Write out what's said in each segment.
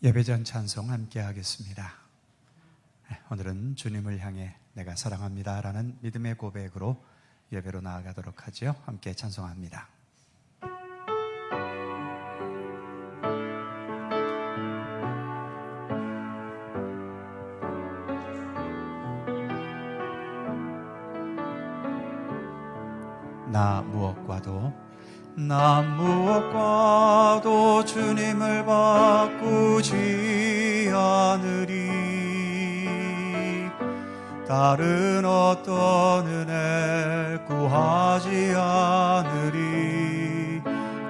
예배전 찬송 함께 하겠습니다. 오늘은 주님을 향해 내가 사랑합니다 라는 믿음의 고백으로 예배로 나아가도록 하죠. 함께 찬송합니다. 나 무엇과도 주님을 바꾸지 않으리. 다른 어떤 은혜 구하지 않으리.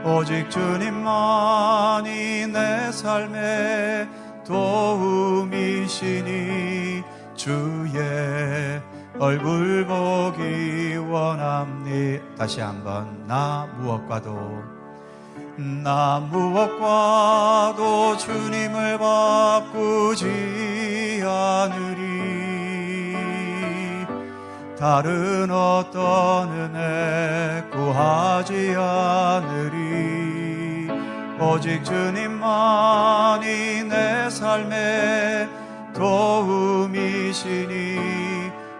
오직 주님만이 내 삶의 도움이시니 주의 얼굴 보기 원합니다. 다시 한번 나 무엇과도 주님을 바꾸지 않으리. 다른 어떤 은혜 구하지 않으리. 오직 주님만이 내 삶의 도움이시니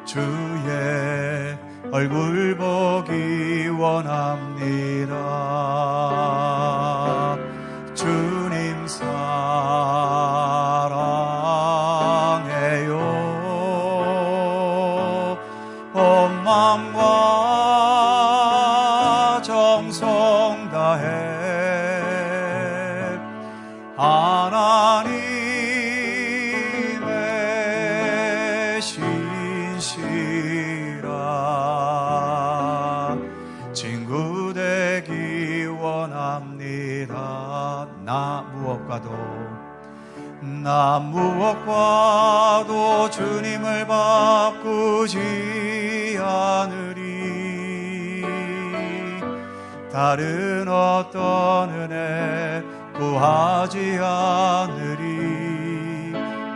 주의 얼굴 보기 원합니다. 주님 사랑해요. 온 마음과 정성 다해 하나님의 신실한 친구 되기 원합니다. 나 무엇과도 주님을 바꾸지 않으리. 다른 어떤 은혜 구하지 않으리.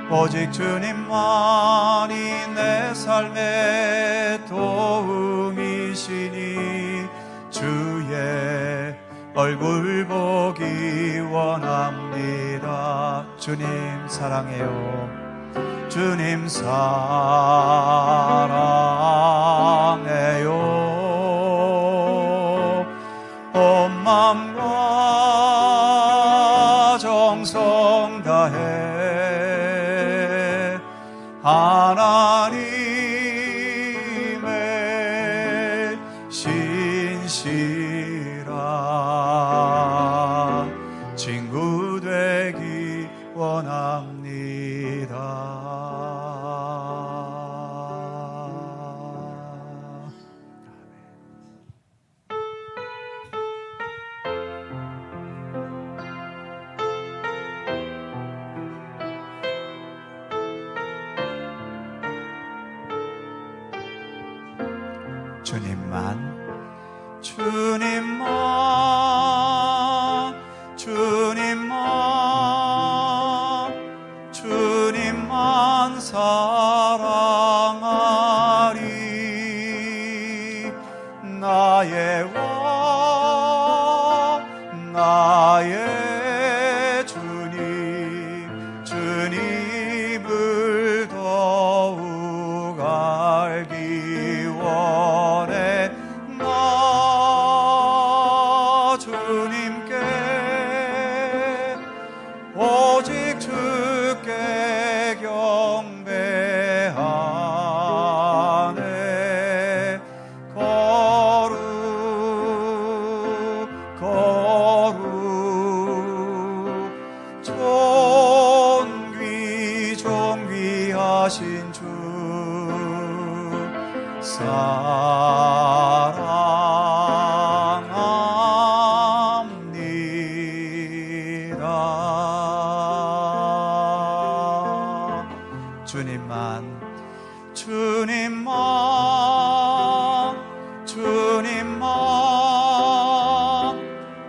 오직 주님만이 내 삶의 도움이시니 주의 얼굴 보기 원합니다. 주님 사랑해요. 주님 사랑해요. 온 마음과 정성 다해 하나님의 신실한 친구 되기 원합니다. 주님만 사랑하리. 나의 왕 나의 주님, 주님을 더욱 알기 원해. 나 주님께 오직 주께 경배하네. 거룩 존귀하신 주 사랑합니다.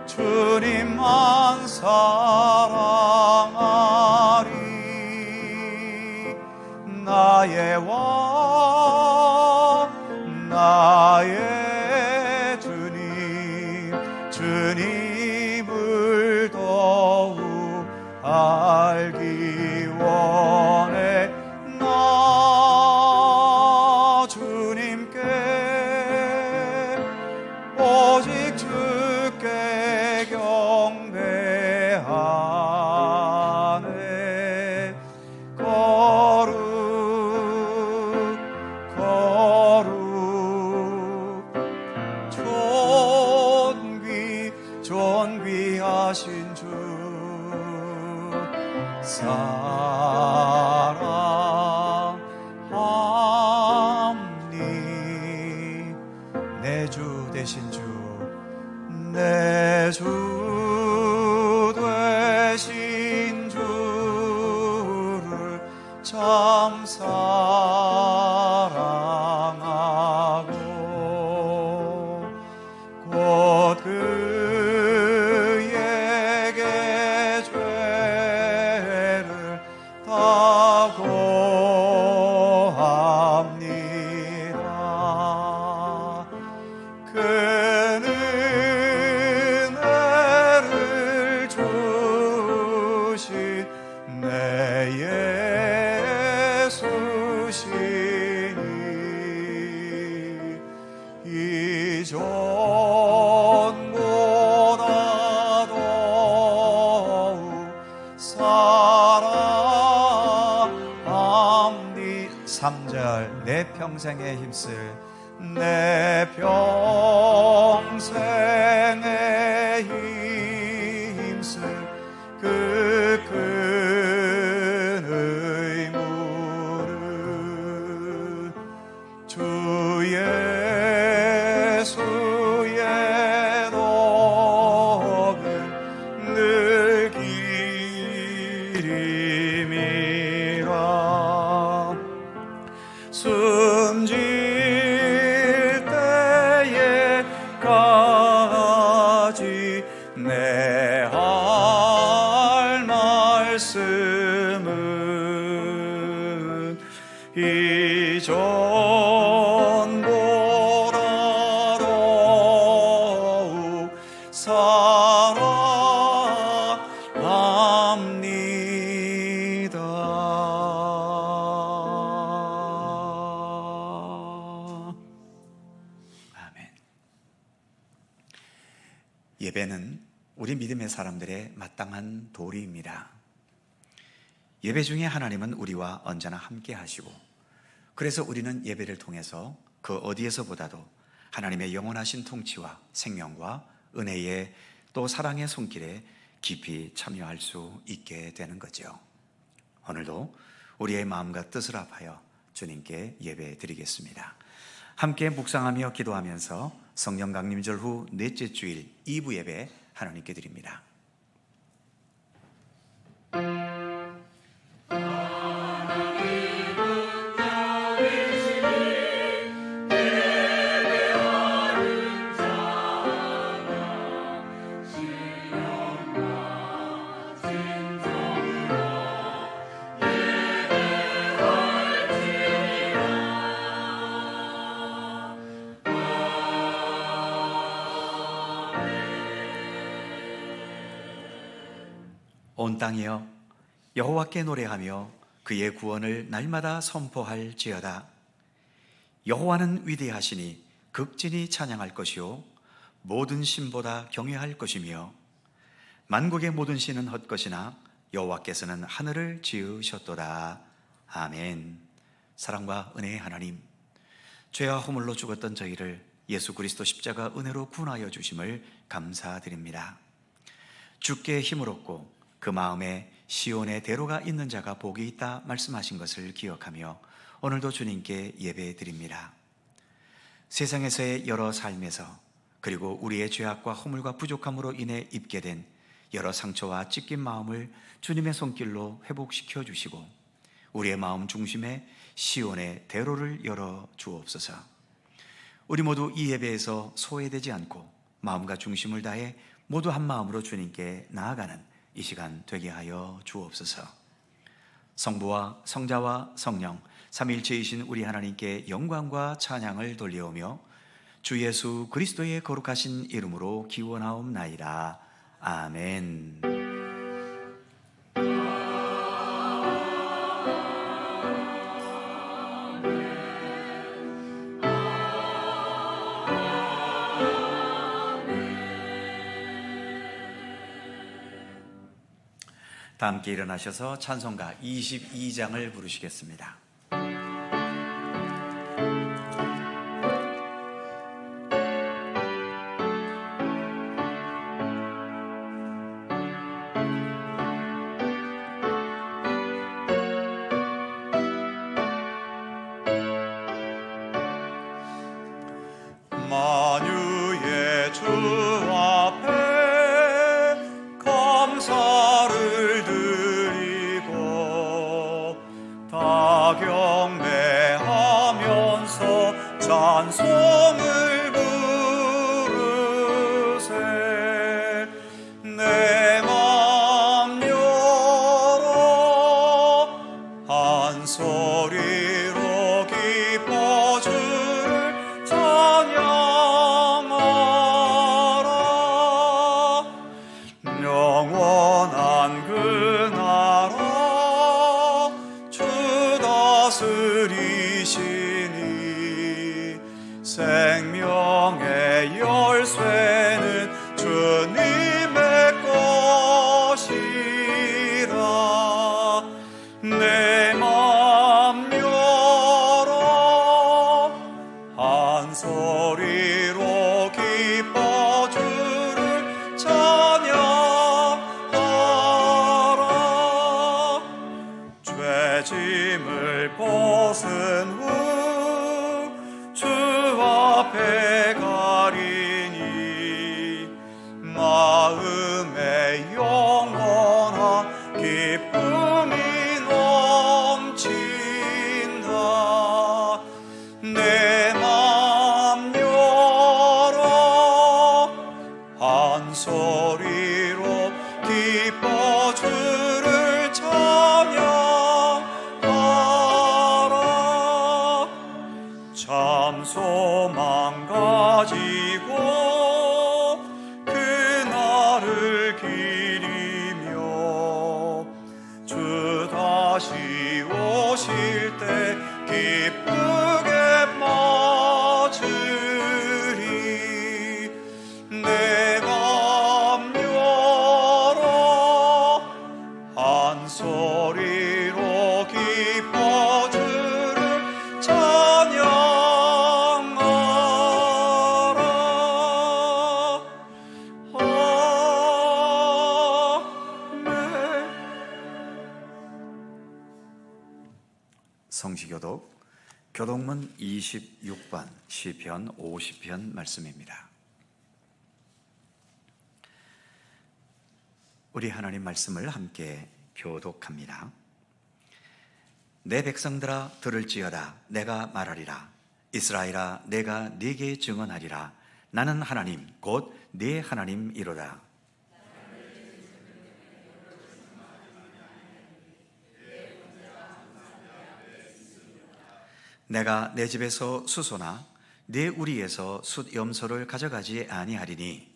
주님만 사랑하리. 나의 왕 나의 주님, 주님을 더욱 알기 사랑하고 곧 그에게 죄를 다 고합니다. 그는 은혜를 주신 내 예수시니 이전보다 더욱 사랑합니 3절 내 평생에 힘쓸 내 평생에 힘쓸 그 큰 의무를 주 예수의 덕을 늘 기림이라. 숨질 때에까지 내 할 말씀은 이전보다 더욱 사랑합니다. 아멘. 예배는 우리 믿음의 사람들의 마땅한 도리입니다. 예배 중에 하나님은 우리와 언제나 함께 하시고, 그래서 우리는 예배를 통해서 그 어디에서보다도 하나님의 영원하신 통치와 생명과 은혜의 또 사랑의 손길에 깊이 참여할 수 있게 되는 거죠. 오늘도 우리의 마음과 뜻을 합하여 주님께 예배 드리겠습니다. 함께 묵상하며 기도하면서 성령 강림절 후 넷째 주일 2부 예배 하나님께 드립니다. 온 땅이여 여호와께 노래하며 그의 구원을 날마다 선포할지어다. 여호와는 위대하시니 극진히 찬양할 것이요 모든 신보다 경외할 것이며 만국의 모든 신은 헛것이나 여호와께서는 하늘을 지으셨도다. 아멘. 사랑과 은혜의 하나님, 죄와 허물로 죽었던 저희를 예수 그리스도 십자가 은혜로 구원하여 주심을 감사드립니다. 주께 힘을 얻고 그 마음에 시온의 대로가 있는 자가 복이 있다 말씀하신 것을 기억하며 오늘도 주님께 예배 드립니다. 세상에서의 여러 삶에서 그리고 우리의 죄악과 허물과 부족함으로 인해 입게 된 여러 상처와 찢긴 마음을 주님의 손길로 회복시켜 주시고 우리의 마음 중심에 시온의 대로를 열어 주옵소서. 우리 모두 이 예배에서 소외되지 않고 마음과 중심을 다해 모두 한 마음으로 주님께 나아가는 이 시간 되게 하여 주옵소서. 성부와 성자와 성령 삼위일체이신 우리 하나님께 영광과 찬양을 돌려오며 주 예수 그리스도의 거룩하신 이름으로 기원하옵나이다. 아멘. 다 함께 일어나셔서 찬송가 22장을 부르시겠습니다. 만유의 주 앞에 감사를 드리고 다 경배하면서 찬송을 부르세. 내 맘 열어 한 소리로 기뻐 주를 찬양하라. 영원한 그 나라 주 다스리시니 생명의 열쇠는 주님의 것이라. 내 맘 열어 한 소리로 기뻐 주를 찬양하라. 죄짐을 벗은 후 주 앞에 가리니 마음에 영원한 기쁨이 넘친다. 내 맘 열어 한 소리로 기뻐 주를 찬양하라. 참 소망 가지고 그날을 기리며 주 다시 오실 때 기쁘게 맞으리. 내 맘 열어 한 소리로 기뻐 주를 찬양하라. 아멘. 성시교독 교독문 26번 시편 50편 말씀입니다. 우리 하나님 말씀을 함께 교독합니다. 내 백성들아 들을지어다. 내가 말하리라. 이스라엘아 내가 네게 증언하리라. 나는 하나님 곧 네 하나님이로다. 내가 내 집에서 수소나 내 우리에서 숫염소를 가져가지 아니하리니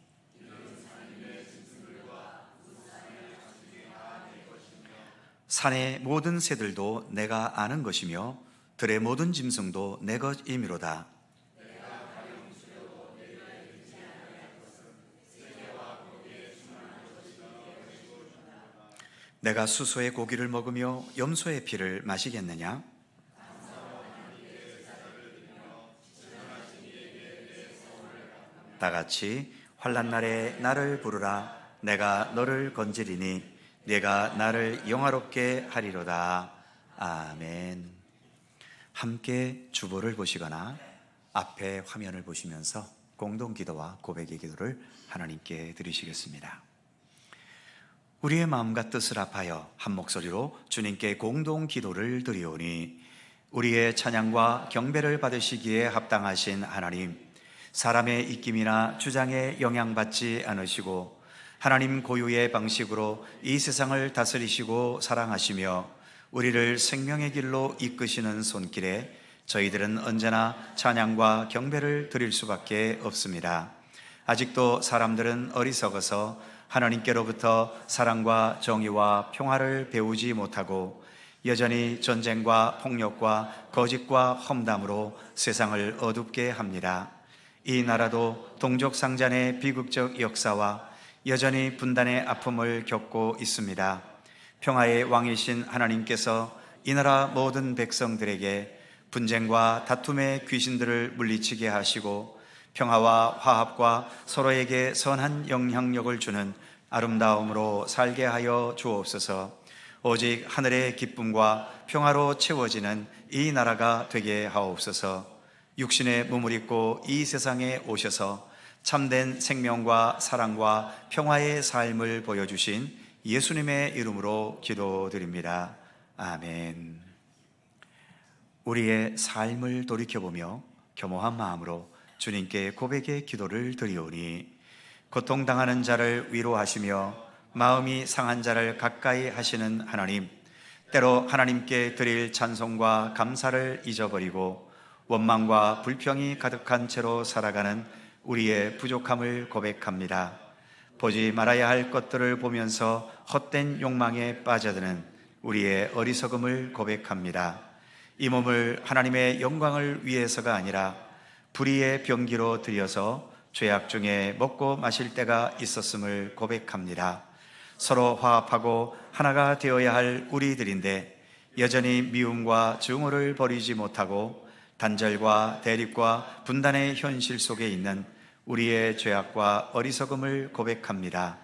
산의 모든 새들도 내가 아는 것이며 들의 모든 짐승도 내 것이미로다. 내가 수소의 고기를 먹으며 염소의 피를 마시겠느냐? 다같이 환난 날에 나를 부르라. 내가 너를 건지리니 네가 나를 영화롭게 하리로다. 아멘. 함께 주보를 보시거나 앞에 화면을 보시면서 공동기도와 고백의 기도를 하나님께 드리시겠습니다. 우리의 마음과 뜻을 합하여 한 목소리로 주님께 공동기도를 드리오니 우리의 찬양과 경배를 받으시기에 합당하신 하나님, 사람의 입김이나 주장에 영향받지 않으시고 하나님 고유의 방식으로 이 세상을 다스리시고 사랑하시며 우리를 생명의 길로 이끄시는 손길에 저희들은 언제나 찬양과 경배를 드릴 수밖에 없습니다. 아직도 사람들은 어리석어서 하나님께로부터 사랑과 정의와 평화를 배우지 못하고 여전히 전쟁과 폭력과 거짓과 험담으로 세상을 어둡게 합니다. 이 나라도 동족상잔의 비극적 역사와 여전히 분단의 아픔을 겪고 있습니다. 평화의 왕이신 하나님께서 이 나라 모든 백성들에게 분쟁과 다툼의 귀신들을 물리치게 하시고 평화와 화합과 서로에게 선한 영향력을 주는 아름다움으로 살게 하여 주옵소서. 오직 하늘의 기쁨과 평화로 채워지는 이 나라가 되게 하옵소서. 육신의 몸을 입고 이 세상에 오셔서 참된 생명과 사랑과 평화의 삶을 보여주신 예수님의 이름으로 기도드립니다. 아멘. 우리의 삶을 돌이켜보며 겸허한 마음으로 주님께 고백의 기도를 드리오니, 고통당하는 자를 위로하시며 마음이 상한 자를 가까이 하시는 하나님, 때로 하나님께 드릴 찬송과 감사를 잊어버리고 원망과 불평이 가득한 채로 살아가는 우리의 부족함을 고백합니다. 보지 말아야 할 것들을 보면서 헛된 욕망에 빠져드는 우리의 어리석음을 고백합니다. 이 몸을 하나님의 영광을 위해서가 아니라 불의의 병기로 들여서 죄악 중에 먹고 마실 때가 있었음을 고백합니다. 서로 화합하고 하나가 되어야 할 우리들인데 여전히 미움과 증오를 버리지 못하고 단절과 대립과 분단의 현실 속에 있는 우리의 죄악과 어리석음을 고백합니다.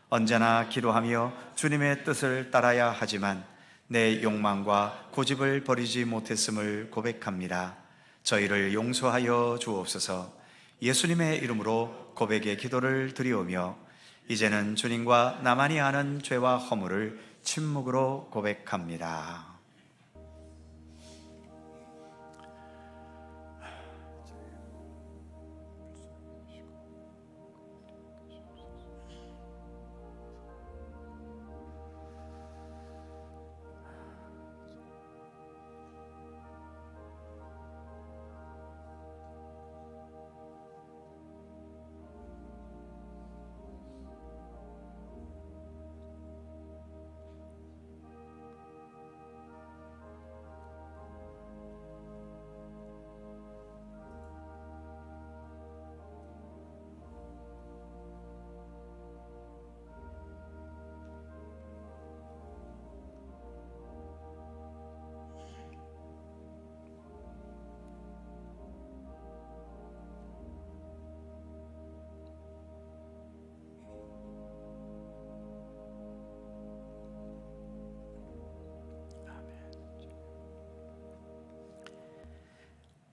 언제나 기도하며 주님의 뜻을 따라야 하지만 내 욕망과 고집을 버리지 못했음을 고백합니다. 저희를 용서하여 주옵소서. 예수님의 이름으로 고백의 기도를 드리오며 이제는 주님과 나만이 아는 죄와 허물을 침묵으로 고백합니다.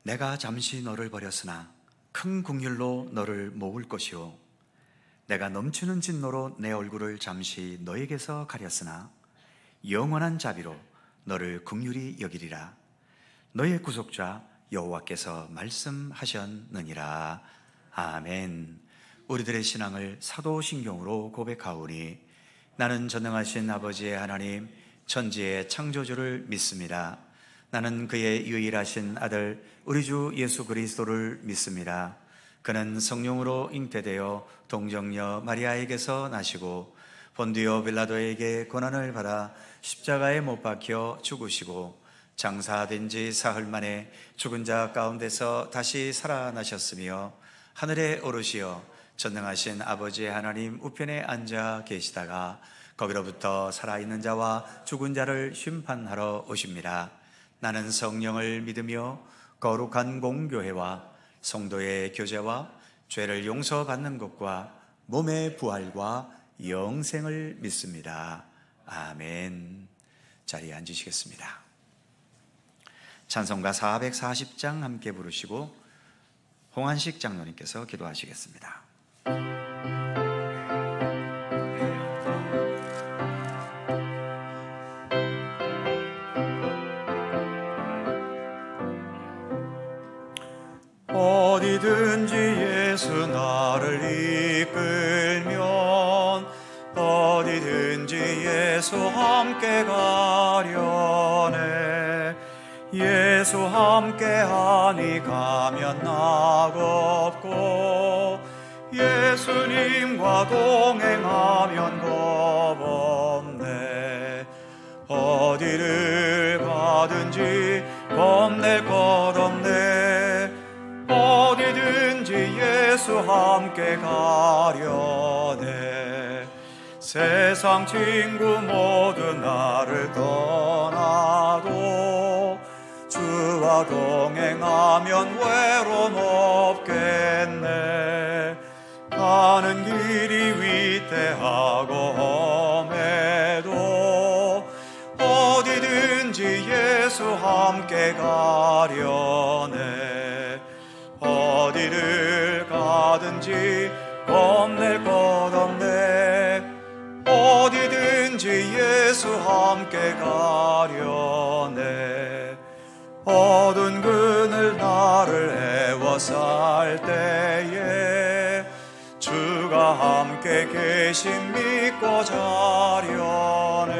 내가 잠시 너를 버렸으나 큰 긍휼로 너를 모을 것이요, 내가 넘치는 진노로 내 얼굴을 잠시 너에게서 가렸으나 영원한 자비로 너를 긍휼히 여기리라. 너의 구속자 여호와께서 말씀하셨느니라. 아멘. 우리들의 신앙을 사도신경으로 고백하오니, 나는 전능하신 아버지의 하나님 천지의 창조주를 믿습니다. 나는 그의 유일하신 아들 우리 주 예수 그리스도를 믿습니다. 그는 성령으로 잉태되어 동정녀 마리아에게서 나시고 본디오 빌라도에게 고난을 받아 십자가에 못 박혀 죽으시고 장사된 지 사흘 만에 죽은 자 가운데서 다시 살아나셨으며 하늘에 오르시어 전능하신 아버지의 하나님 우편에 앉아 계시다가 거기로부터 살아있는 자와 죽은 자를 심판하러 오십니다. 나는 성령을 믿으며 거룩한 공교회와 성도의 교제와 죄를 용서받는 것과 몸의 부활과 영생을 믿습니다. 아멘. 자리에 앉으시겠습니다. 찬송가 440장 함께 부르시고 홍한식 장로님께서 기도하시겠습니다. 어디든지 예수 나를 이끌면 어디든지 예수 함께 가려네. 예수 함께하니 가면 낙없고 예수님과 동행하면 겁없네. 어디를 가든지 겁낼 것 없네. 어디든지 예수 함께 가려네. 세상 친구 모두 나를 떠나도 주와 동행하면 외로움 없겠네. 가는 길이 위태하고 험해도 어디든지 예수 함께 가려네. 어디를 가든지 겁낼 것 없네. 어디든지 예수 함께 가려네. 살 때에 주가 함께 계심 믿고 자려네.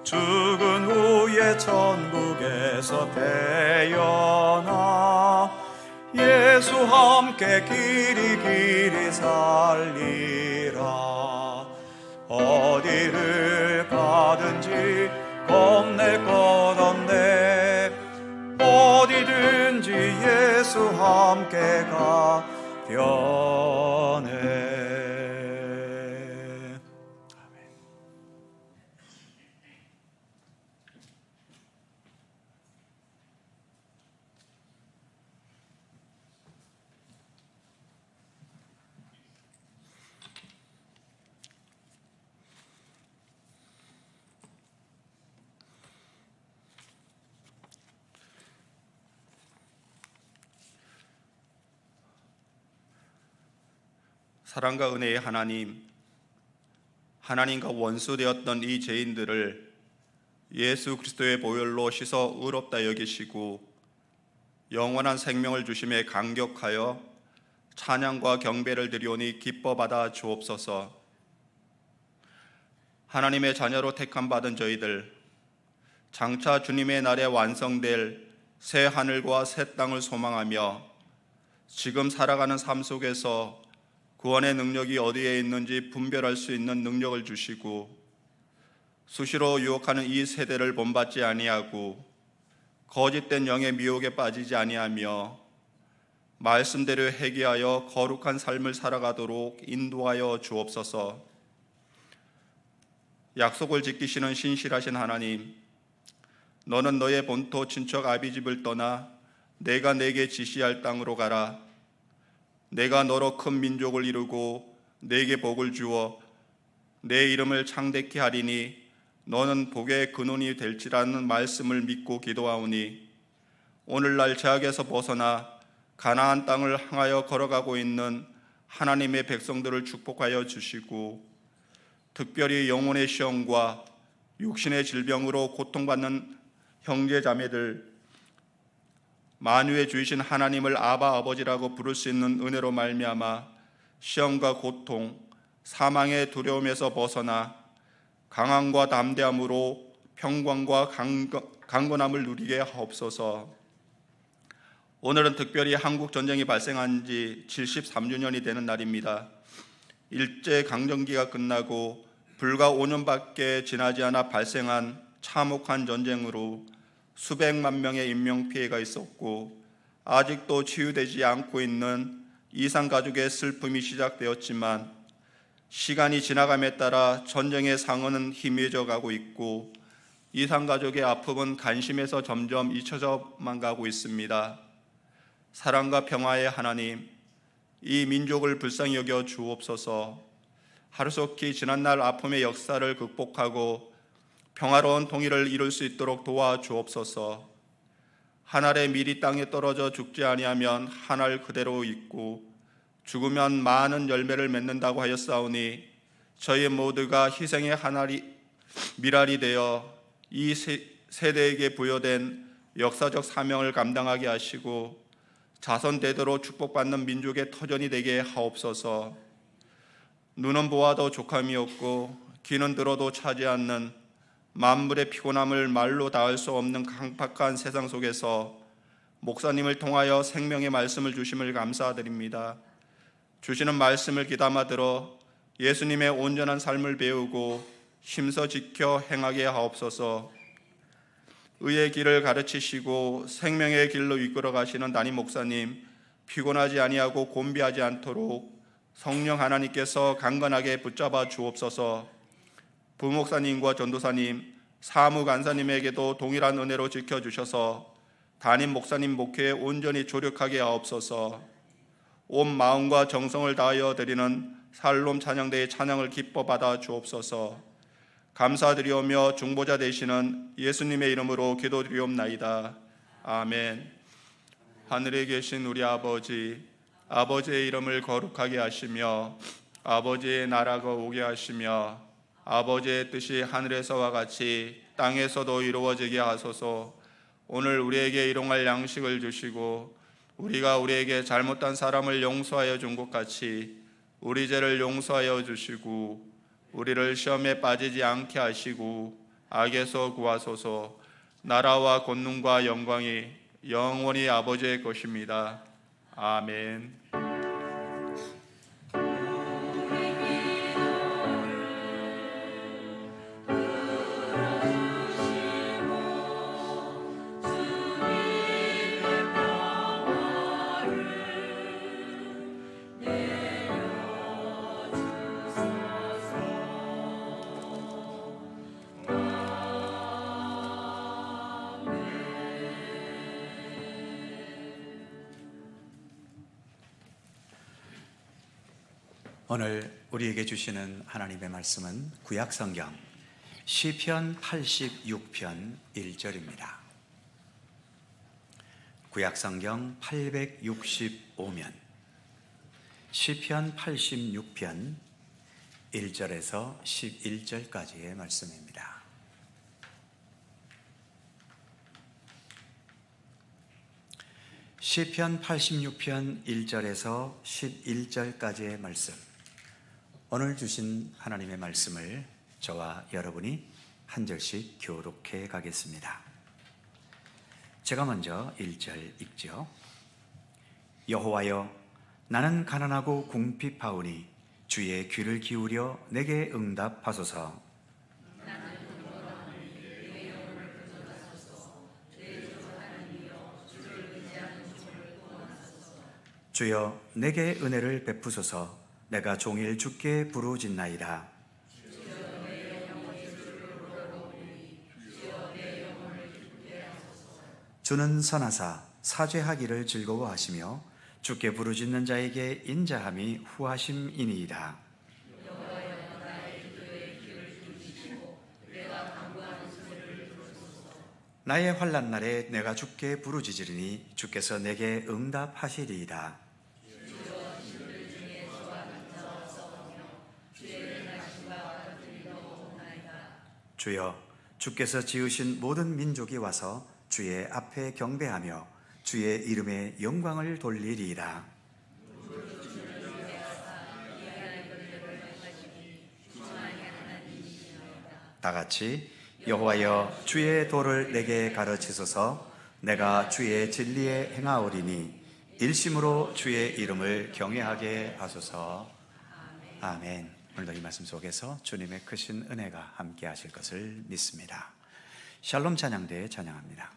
죽은 후에 천국에서 태어나 예수 함께 길이 살리라. 어디를 가든지 겁낼 것 없네. 어디든지 예수 함께 가려네. 사랑과 은혜의 하나님, 하나님과 원수되었던 이 죄인들을 예수 그리스도의 보혈로 씻어 의롭다 여기시고 영원한 생명을 주심에 감격하여 찬양과 경배를 드리오니 기뻐 받아 주옵소서. 하나님의 자녀로 택함 받은 저희들, 장차 주님의 날에 완성될 새 하늘과 새 땅을 소망하며 지금 살아가는 삶 속에서 구원의 능력이 어디에 있는지 분별할 수 있는 능력을 주시고 수시로 유혹하는 이 세대를 본받지 아니하고 거짓된 영의 미혹에 빠지지 아니하며 말씀대로 회개하여 거룩한 삶을 살아가도록 인도하여 주옵소서. 약속을 지키시는 신실하신 하나님, 너는 너의 본토 친척 아비집을 떠나 내가 내게 지시할 땅으로 가라. 내가 너로 큰 민족을 이루고 내게 복을 주어 내 이름을 창대케 하리니 너는 복의 근원이 될지라는 말씀을 믿고 기도하오니 오늘날 죄악에서 벗어나 가나안 땅을 향하여 걸어가고 있는 하나님의 백성들을 축복하여 주시고 특별히 영혼의 시험과 육신의 질병으로 고통받는 형제 자매들, 만유의 주이신 하나님을 아바 아버지라고 부를 수 있는 은혜로 말미암아 시험과 고통, 사망의 두려움에서 벗어나 강함과 담대함으로 평강과 강건함을 누리게 하옵소서. 오늘은 특별히 한국 전쟁이 발생한 지 73주년이 되는 날입니다. 일제 강점기가 끝나고 불과 5년밖에 지나지 않아 발생한 참혹한 전쟁으로 수백만 명의 인명피해가 있었고 아직도 치유되지 않고 있는 이산가족의 슬픔이 시작되었지만 시간이 지나감에 따라 전쟁의 상흔은 희미해져 가고 있고 이산가족의 아픔은 간심에서 점점 잊혀져만 가고 있습니다. 사랑과 평화의 하나님, 이 민족을 불쌍히 여겨 주옵소서. 하루속히 지난날 아픔의 역사를 극복하고 평화로운 통일을 이룰 수 있도록 도와주옵소서. 한 알의 밀이 땅에 떨어져 죽지 아니하면 한 알 그대로 있고 죽으면 많은 열매를 맺는다고 하였사오니 저희 모두가 희생의 한 알이 밀알이 되어 이 세대에게 부여된 역사적 사명을 감당하게 하시고 자손 대대로 축복받는 민족의 터전이 되게 하옵소서. 눈은 보아도 족함이 없고 귀는 들어도 차지 않는 만물의 피곤함을 말로 닿을 수 없는 강팍한 세상 속에서 목사님을 통하여 생명의 말씀을 주심을 감사드립니다. 주시는 말씀을 귀담아 들어 예수님의 온전한 삶을 배우고 힘써 지켜 행하게 하옵소서. 의의 길을 가르치시고 생명의 길로 이끌어 가시는 담임 목사님, 피곤하지 아니하고 곤비하지 않도록 성령 하나님께서 강건하게 붙잡아 주옵소서. 부목사님과 전도사님, 사무간사님에게도 동일한 은혜로 지켜주셔서 담임 목사님 목회에 온전히 조력하게 하옵소서. 온 마음과 정성을 다하여 드리는 살롬 찬양대의 찬양을 기뻐 받아 주옵소서. 감사드리오며 중보자 되시는 예수님의 이름으로 기도드리옵나이다. 아멘. 하늘에 계신 우리 아버지, 아버지의 이름을 거룩하게 하시며 아버지의 나라가 오게 하시며 아버지의 뜻이 하늘에서와 같이 땅에서도 이루어지게 하소서. 오늘 우리에게 일용할 양식을 주시고 우리가 우리에게 잘못한 사람을 용서하여 준 것 같이 우리 죄를 용서하여 주시고 우리를 시험에 빠지지 않게 하시고 악에서 구하소서. 나라와 권능과 영광이 영원히 아버지의 것입니다. 아멘. 오늘 우리에게 주시는 하나님의 말씀은 구약성경 시편 86편 1절입니다. 구약성경 865면 시편 86편 1절에서 11절까지의 말씀입니다. 시편 86편 1절에서 11절까지의 말씀, 오늘 주신 하나님의 말씀을 저와 여러분이 한 절씩 교독해 가겠습니다. 제가 먼저 1절 읽죠. 여호와여, 나는 가난하고 궁핍하오니 주의 귀를 기울여 내게 응답하소서. 주여, 내게 은혜를 베푸소서. 내가 종일 주께 부르짖나이다. 주는 선하사 사죄하기를 즐거워하시며 주께 부르짖는 자에게 인자함이 후하심이니이다. 나의 환난 날에 내가 주께 부르짖으리니 주께서 내게 응답하시리이다. 주여, 주께서 지으신 모든 민족이 와서 주의 앞에 경배하며 주의 이름에 영광을 돌리리이다. 다 같이 여호와여, 주의 도를 내게 가르치소서. 내가 주의 진리에 행하오리니 일심으로 주의 이름을 경외하게 하소서. 아멘. 오늘도 이 말씀 속에서 주님의 크신 은혜가 함께 하실 것을 믿습니다. 샬롬 찬양대에 찬양합니다.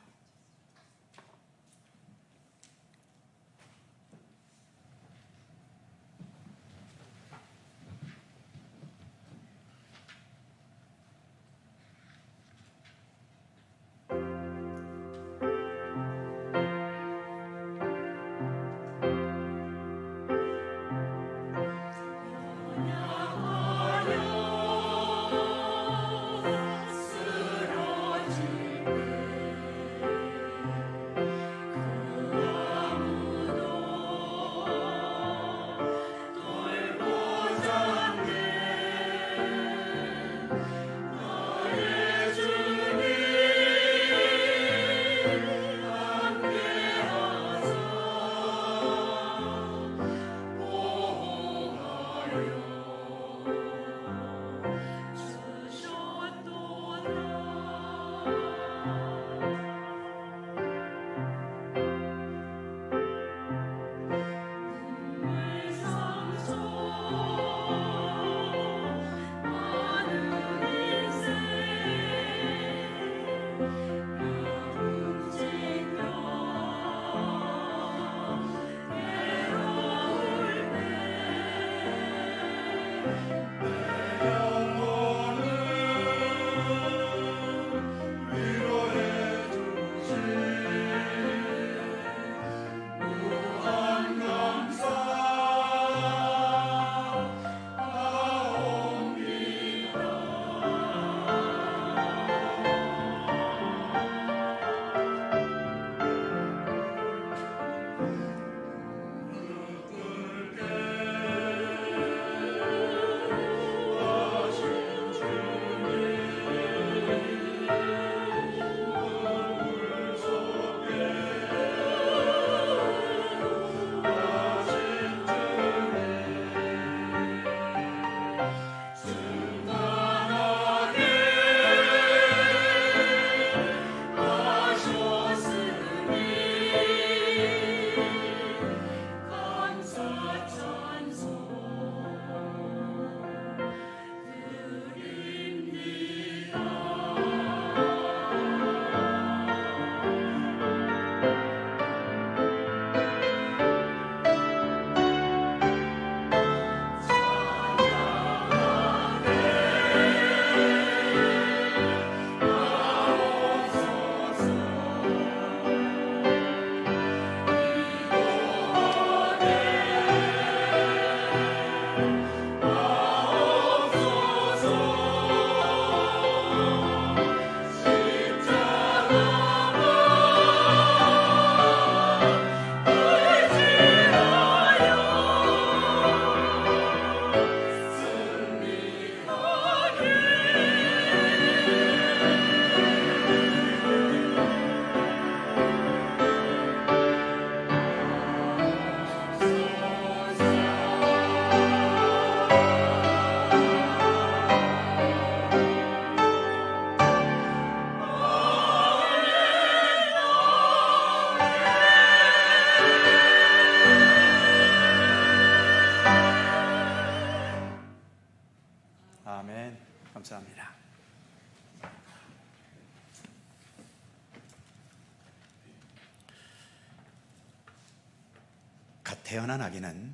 태어난 아기는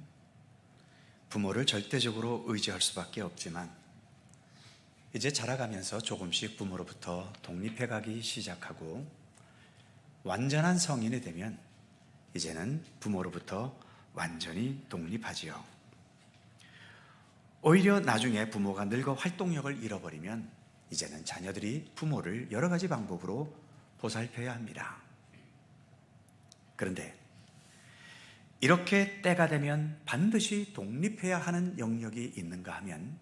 부모를 절대적으로 의지할 수밖에 없지만 이제 자라가면서 조금씩 부모로부터 독립해 가기 시작하고 완전한 성인이 되면 이제는 부모로부터 완전히 독립하지요. 오히려 나중에 부모가 늙어 활동력을 잃어버리면 이제는 자녀들이 부모를 여러 가지 방법으로 보살펴야 합니다. 그런데 이렇게 때가 되면 반드시 독립해야 하는 영역이 있는가 하면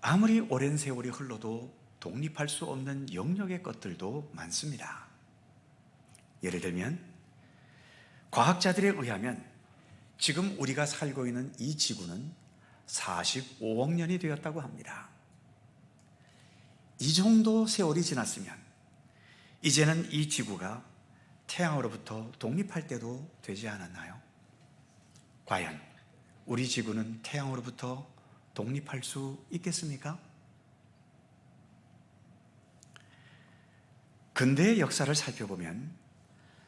아무리 오랜 세월이 흘러도 독립할 수 없는 영역의 것들도 많습니다. 예를 들면 과학자들에 의하면 지금 우리가 살고 있는 이 지구는 45억 년이 되었다고 합니다. 이 정도 세월이 지났으면 이제는 이 지구가 태양으로부터 독립할 때도 되지 않았나요? 과연 우리 지구는 태양으로부터 독립할 수 있겠습니까? 근대의 역사를 살펴보면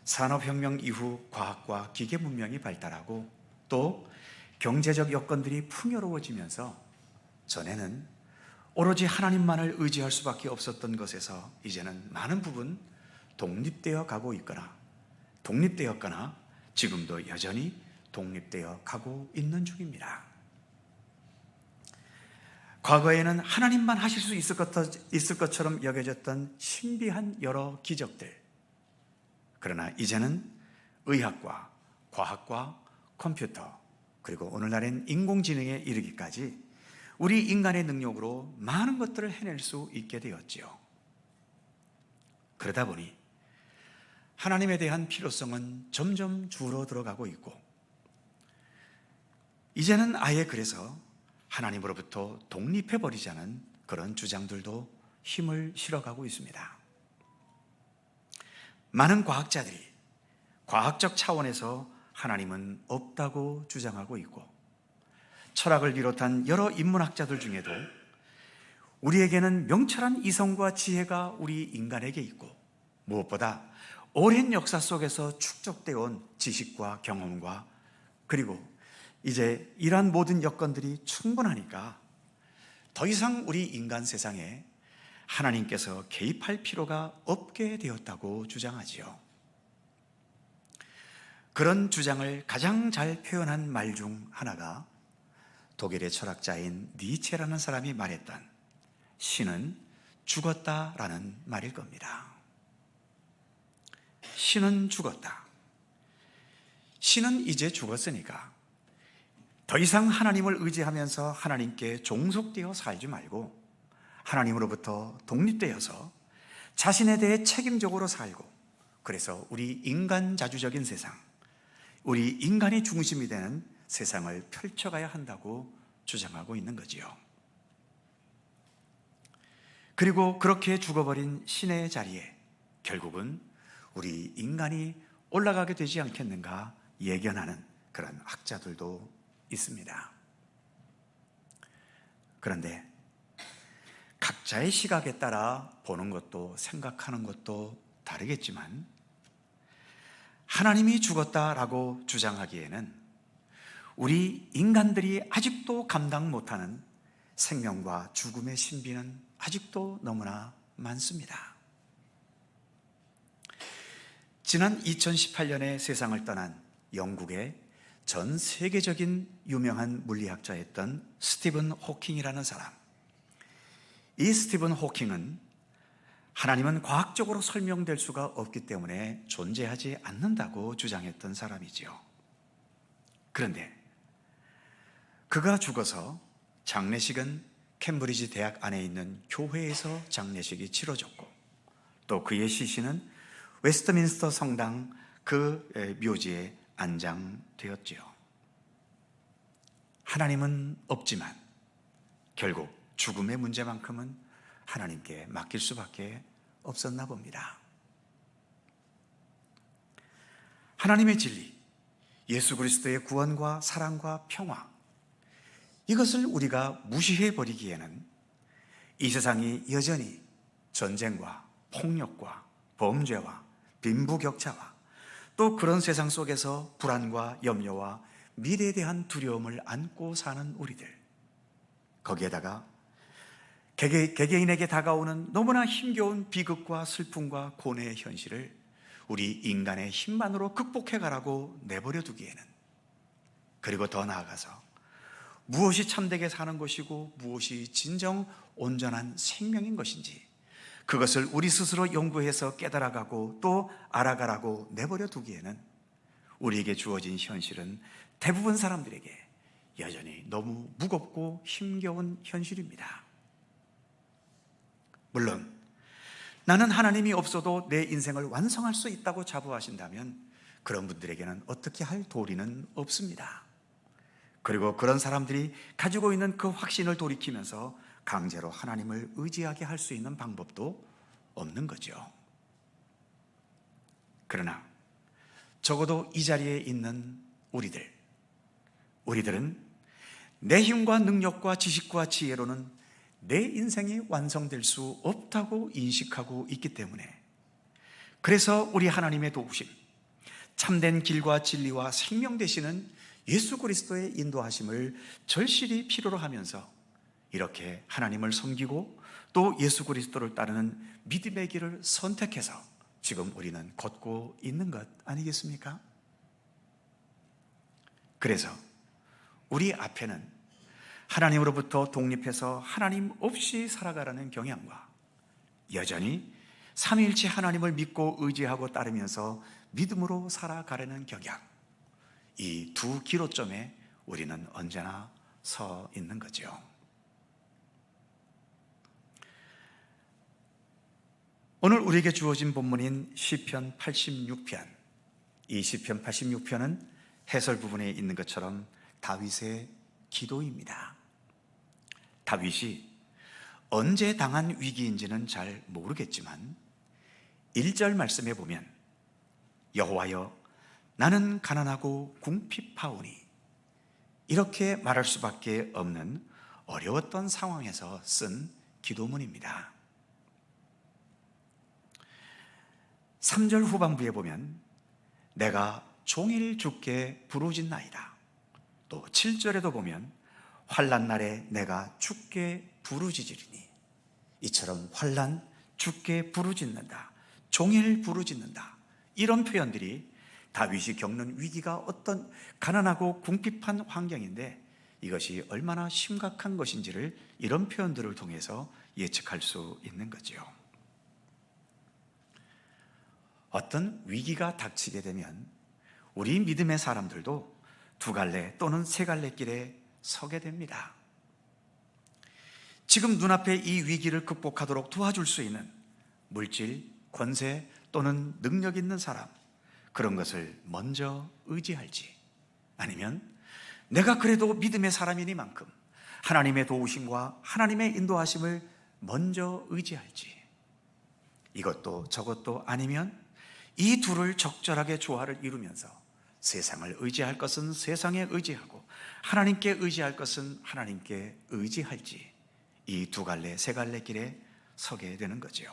산업혁명 이후 과학과 기계 문명이 발달하고 또 경제적 여건들이 풍요로워지면서 전에는 오로지 하나님만을 의지할 수밖에 없었던 것에서 이제는 많은 부분 독립되어 가고 있거나 독립되었거나 지금도 여전히 독립되어 가고 있는 중입니다. 과거에는 하나님만 하실 수 있을 것처럼 여겨졌던 신비한 여러 기적들, 그러나 이제는 의학과 과학과 컴퓨터 그리고 오늘날엔 인공지능에 이르기까지 우리 인간의 능력으로 많은 것들을 해낼 수 있게 되었지요. 그러다 보니 하나님에 대한 필요성은 점점 줄어들어가고 있고 이제는 아예 그래서 하나님으로부터 독립해버리자는 그런 주장들도 힘을 실어가고 있습니다. 많은 과학자들이 과학적 차원에서 하나님은 없다고 주장하고 있고 철학을 비롯한 여러 인문학자들 중에도 우리에게는 명철한 이성과 지혜가 우리 인간에게 있고 무엇보다 오랜 역사 속에서 축적되어 온 지식과 경험과 그리고 이제 이러한 모든 여건들이 충분하니까 더 이상 우리 인간 세상에 하나님께서 개입할 필요가 없게 되었다고 주장하지요. 그런 주장을 가장 잘 표현한 말 중 하나가 독일의 철학자인 니체라는 사람이 말했던 신은 죽었다라는 말일 겁니다. 신은 죽었다. 신은 이제 죽었으니까 더 이상 하나님을 의지하면서 하나님께 종속되어 살지 말고 하나님으로부터 독립되어서 자신에 대해 책임적으로 살고 그래서 우리 인간 자주적인 세상, 우리 인간이 중심이 되는 세상을 펼쳐가야 한다고 주장하고 있는 거지요. 그리고 그렇게 죽어버린 신의 자리에 결국은 우리 인간이 올라가게 되지 않겠는가 예견하는 그런 학자들도 있습니다. 그런데 각자의 시각에 따라 보는 것도 생각하는 것도 다르겠지만 하나님이 죽었다라고 주장하기에는 우리 인간들이 아직도 감당 못하는 생명과 죽음의 신비는 아직도 너무나 많습니다. 지난 2018년에 세상을 떠난 영국의 전 세계적인 유명한 물리학자였던 스티븐 호킹이라는 사람. 이 스티븐 호킹은 하나님은 과학적으로 설명될 수가 없기 때문에 존재하지 않는다고 주장했던 사람이지요. 그런데 그가 죽어서 장례식은 캠브리지 대학 안에 있는 교회에서 장례식이 치러졌고 또 그의 시신은 웨스트민스터 성당 그 묘지에 안장되었지요. 하나님은 없지만 결국 죽음의 문제만큼은 하나님께 맡길 수밖에 없었나 봅니다. 하나님의 진리, 예수 그리스도의 구원과 사랑과 평화, 이것을 우리가 무시해 버리기에는 이 세상이 여전히 전쟁과 폭력과 범죄와 빈부격차와 또 그런 세상 속에서 불안과 염려와 미래에 대한 두려움을 안고 사는 우리들, 거기에다가 개개인에게 다가오는 너무나 힘겨운 비극과 슬픔과 고뇌의 현실을 우리 인간의 힘만으로 극복해가라고 내버려 두기에는, 그리고 더 나아가서 무엇이 참되게 사는 것이고 무엇이 진정 온전한 생명인 것인지 그것을 우리 스스로 연구해서 깨달아가고 또 알아가라고 내버려 두기에는 우리에게 주어진 현실은 대부분 사람들에게 여전히 너무 무겁고 힘겨운 현실입니다. 물론 나는 하나님이 없어도 내 인생을 완성할 수 있다고 자부하신다면 그런 분들에게는 어떻게 할 도리는 없습니다. 그리고 그런 사람들이 가지고 있는 그 확신을 돌이키면서 강제로 하나님을 의지하게 할 수 있는 방법도 없는 거죠. 그러나 적어도 이 자리에 있는 우리들은 내 힘과 능력과 지식과 지혜로는 내 인생이 완성될 수 없다고 인식하고 있기 때문에, 그래서 우리 하나님의 도우심, 참된 길과 진리와 생명 되시는 예수 그리스도의 인도하심을 절실히 필요로 하면서 이렇게 하나님을 섬기고 또 예수 그리스도를 따르는 믿음의 길을 선택해서 지금 우리는 걷고 있는 것 아니겠습니까? 그래서 우리 앞에는 하나님으로부터 독립해서 하나님 없이 살아가라는 경향과 여전히 삼위일체 하나님을 믿고 의지하고 따르면서 믿음으로 살아가려는 경향, 이 두 기로점에 우리는 언제나 서 있는 거죠. 오늘 우리에게 주어진 본문인 시편 86편, 이 시편 86편은 해설 부분에 있는 것처럼 다윗의 기도입니다. 다윗이 언제 당한 위기인지는 잘 모르겠지만 1절 말씀에 보면 여호와여 나는 가난하고 궁핍하오니, 이렇게 말할 수밖에 없는 어려웠던 상황에서 쓴 기도문입니다. 3절 후반부에 보면 내가 종일 주께 부르짖나이다. 또 7절에도 보면 환난 날에 내가 주께 부르짖으리니, 이처럼 환난, 주께 부르짖는다, 종일 부르짖는다, 이런 표현들이 다윗이 겪는 위기가 어떤 가난하고 궁핍한 환경인데 이것이 얼마나 심각한 것인지를 이런 표현들을 통해서 예측할 수 있는 거죠. 어떤 위기가 닥치게 되면 우리 믿음의 사람들도 두 갈래 또는 세 갈래 길에 서게 됩니다. 지금 눈앞에 이 위기를 극복하도록 도와줄 수 있는 물질, 권세 또는 능력 있는 사람, 그런 것을 먼저 의지할지, 아니면 내가 그래도 믿음의 사람이니만큼 하나님의 도우심과 하나님의 인도하심을 먼저 의지할지, 이것도 저것도 아니면 이 둘을 적절하게 조화를 이루면서 세상을 의지할 것은 세상에 의지하고 하나님께 의지할 것은 하나님께 의지할지, 이 두 갈래 세 갈래 길에 서게 되는 거죠.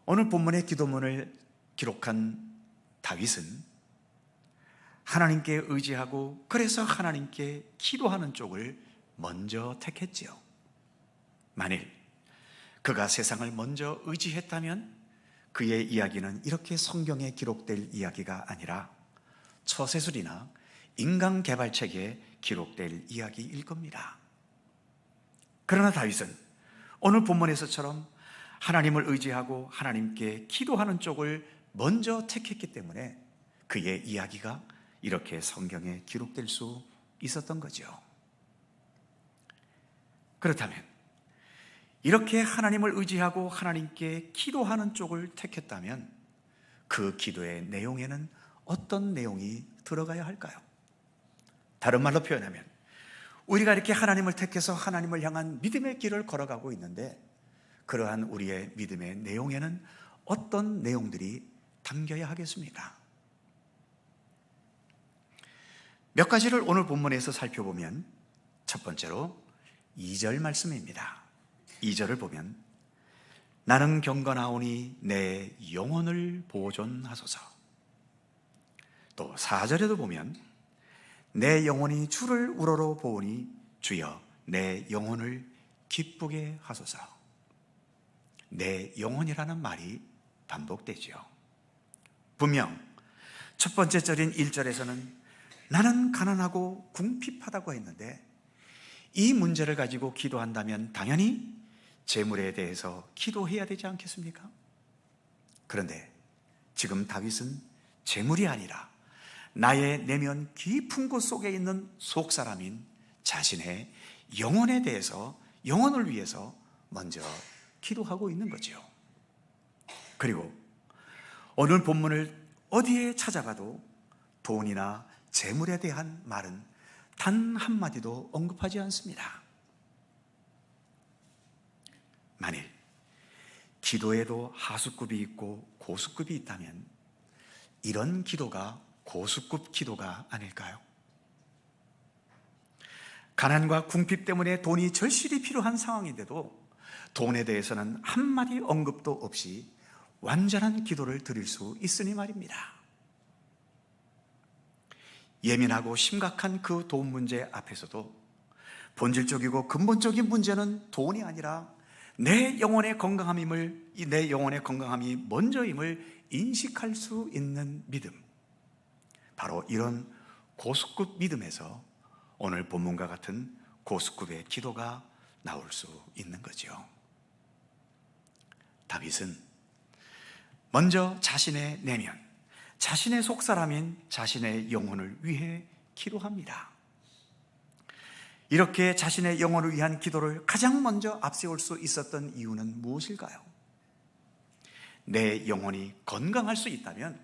오늘 본문의 기도문을 기록한 다윗은 하나님께 의지하고 그래서 하나님께 기도하는 쪽을 먼저 택했지요. 만일 그가 세상을 먼저 의지했다면 그의 이야기는 이렇게 성경에 기록될 이야기가 아니라 처세술이나 인간개발책에 기록될 이야기일 겁니다. 그러나 다윗은 오늘 본문에서처럼 하나님을 의지하고 하나님께 기도하는 쪽을 먼저 택했기 때문에 그의 이야기가 이렇게 성경에 기록될 수 있었던 거죠. 그렇다면 이렇게 하나님을 의지하고 하나님께 기도하는 쪽을 택했다면 그 기도의 내용에는 어떤 내용이 들어가야 할까요? 다른 말로 표현하면 우리가 이렇게 하나님을 택해서 하나님을 향한 믿음의 길을 걸어가고 있는데 그러한 우리의 믿음의 내용에는 어떤 내용들이 담겨야 하겠습니까? 몇 가지를 오늘 본문에서 살펴보면 첫 번째로 2절 말씀입니다. 2절을 보면 나는 경건하오니 내 영혼을 보존하소서. 또 4절에도 보면 내 영혼이 주를 우러러 보오니 주여 내 영혼을 기쁘게 하소서. 내 영혼이라는 말이 반복되죠. 분명 첫 번째 절인 1절에서는 나는 가난하고 궁핍하다고 했는데, 이 문제를 가지고 기도한다면 당연히 재물에 대해서 기도해야 되지 않겠습니까? 그런데 지금 다윗은 재물이 아니라 나의 내면 깊은 곳 속에 있는 속사람인 자신의 영혼에 대해서, 영혼을 위해서 먼저 기도하고 있는 거죠. 그리고 오늘 본문을 어디에 찾아가도 돈이나 재물에 대한 말은 단 한마디도 언급하지 않습니다. 만일 기도에도 하수급이 있고 고수급이 있다면 이런 기도가 고수급 기도가 아닐까요? 가난과 궁핍 때문에 돈이 절실히 필요한 상황인데도 돈에 대해서는 한마디 언급도 없이 완전한 기도를 드릴 수 있으니 말입니다. 예민하고 심각한 그 돈 문제 앞에서도 본질적이고 근본적인 문제는 돈이 아니라 내 영혼의 건강함이 먼저임을 인식할 수 있는 믿음, 바로 이런 고수급 믿음에서 오늘 본문과 같은 고수급의 기도가 나올 수 있는 거죠. 다윗은 먼저 자신의 내면, 자신의 속사람인 자신의 영혼을 위해 기도합니다. 이렇게 자신의 영혼을 위한 기도를 가장 먼저 앞세울 수 있었던 이유는 무엇일까요? 내 영혼이 건강할 수 있다면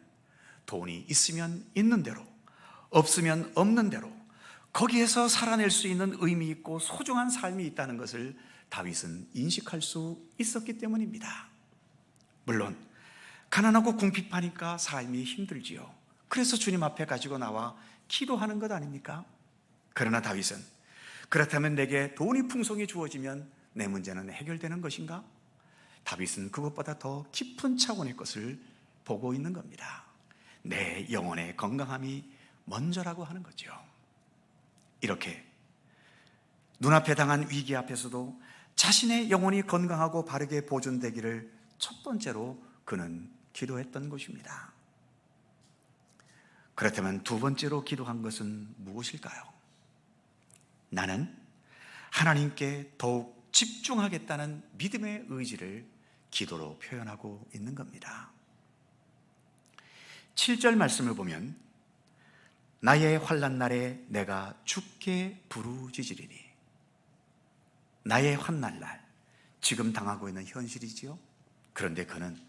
돈이 있으면 있는 대로, 없으면 없는 대로 거기에서 살아낼 수 있는 의미 있고 소중한 삶이 있다는 것을 다윗은 인식할 수 있었기 때문입니다. 물론 가난하고 궁핍하니까 삶이 힘들지요. 그래서 주님 앞에 가지고 나와 기도하는 것 아닙니까? 그러나 다윗은 그렇다면 내게 돈이 풍성히 주어지면 내 문제는 해결되는 것인가? 다윗은 그것보다 더 깊은 차원의 것을 보고 있는 겁니다. 내 영혼의 건강함이 먼저라고 하는 거죠. 이렇게 눈앞에 당한 위기 앞에서도 자신의 영혼이 건강하고 바르게 보존되기를 첫 번째로 그는 기도했던 것입니다. 그렇다면 두 번째로 기도한 것은 무엇일까요? 나는 하나님께 더욱 집중하겠다는 믿음의 의지를 기도로 표현하고 있는 겁니다. 7절 말씀을 보면 나의 환난 날에 내가 주께 부르짖으리니, 나의 환난 날, 지금 당하고 있는 현실이지요. 그런데 그는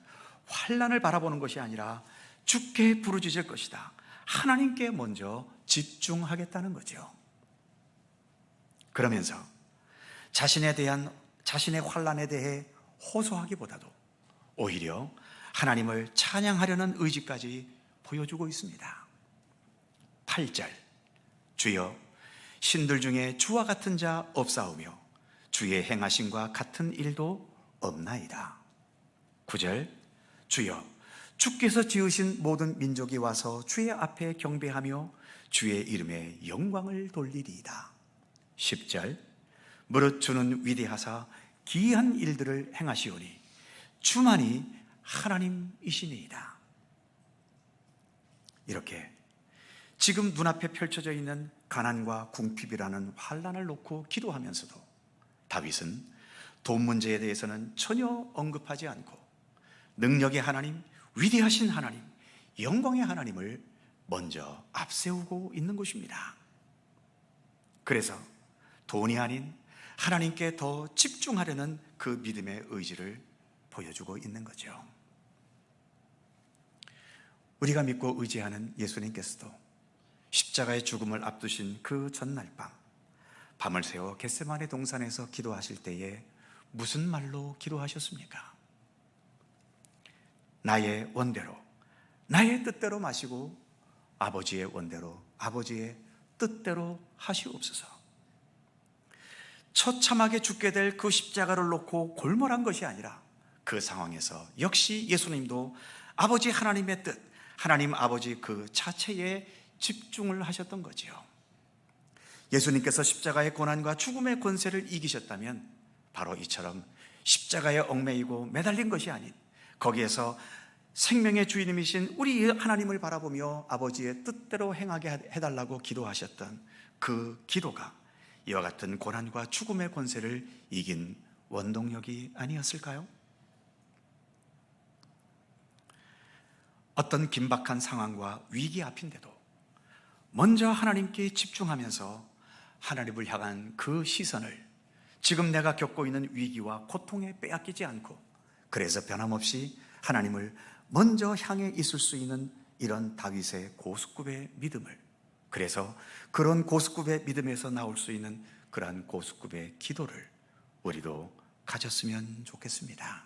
환난을 바라보는 것이 아니라 주께 부르짖을 것이다. 하나님께 먼저 집중하겠다는 거죠. 그러면서 자신의 환난에 대해 호소하기보다도 오히려 하나님을 찬양하려는 의지까지 보여주고 있습니다. 8절, 주여 신들 중에 주와 같은 자 없사오며 주의 행하심과 같은 일도 없나이다. 9절, 주여 주께서 지으신 모든 민족이 와서 주의 앞에 경배하며 주의 이름에 영광을 돌리리이다. 10절, 무릇 주는 위대하사 기이한 일들을 행하시오니 주만이 하나님이시니이다. 이렇게 지금 눈앞에 펼쳐져 있는 가난과 궁핍이라는 환난을 놓고 기도하면서도 다윗은 돈 문제에 대해서는 전혀 언급하지 않고 능력의 하나님, 위대하신 하나님, 영광의 하나님을 먼저 앞세우고 있는 것입니다. 그래서 돈이 아닌 하나님께 더 집중하려는 그 믿음의 의지를 보여주고 있는 거죠. 우리가 믿고 의지하는 예수님께서도 십자가의 죽음을 앞두신 그 전날 밤을 새워 겟세마네 동산에서 기도하실 때에 무슨 말로 기도하셨습니까? 나의 원대로, 나의 뜻대로 마시고 아버지의 원대로, 아버지의 뜻대로 하시옵소서. 처참하게 죽게 될 그 십자가를 놓고 골몰한 것이 아니라 그 상황에서 역시 예수님도 아버지 하나님의 뜻, 하나님 아버지 그 자체에 집중을 하셨던 거지요. 예수님께서 십자가의 고난과 죽음의 권세를 이기셨다면 바로 이처럼 십자가에 얽매이고 매달린 것이 아닌 거기에서 생명의 주인님이신 우리 하나님을 바라보며 아버지의 뜻대로 행하게 해달라고 기도하셨던 그 기도가 이와 같은 고난과 죽음의 권세를 이긴 원동력이 아니었을까요? 어떤 긴박한 상황과 위기 앞인데도 먼저 하나님께 집중하면서 하나님을 향한 그 시선을 지금 내가 겪고 있는 위기와 고통에 빼앗기지 않고, 그래서 변함없이 하나님을 먼저 향해 있을 수 있는 이런 다윗의 고수급의 믿음을, 그래서 그런 고수급의 믿음에서 나올 수 있는 그러한 고수급의 기도를 우리도 가졌으면 좋겠습니다.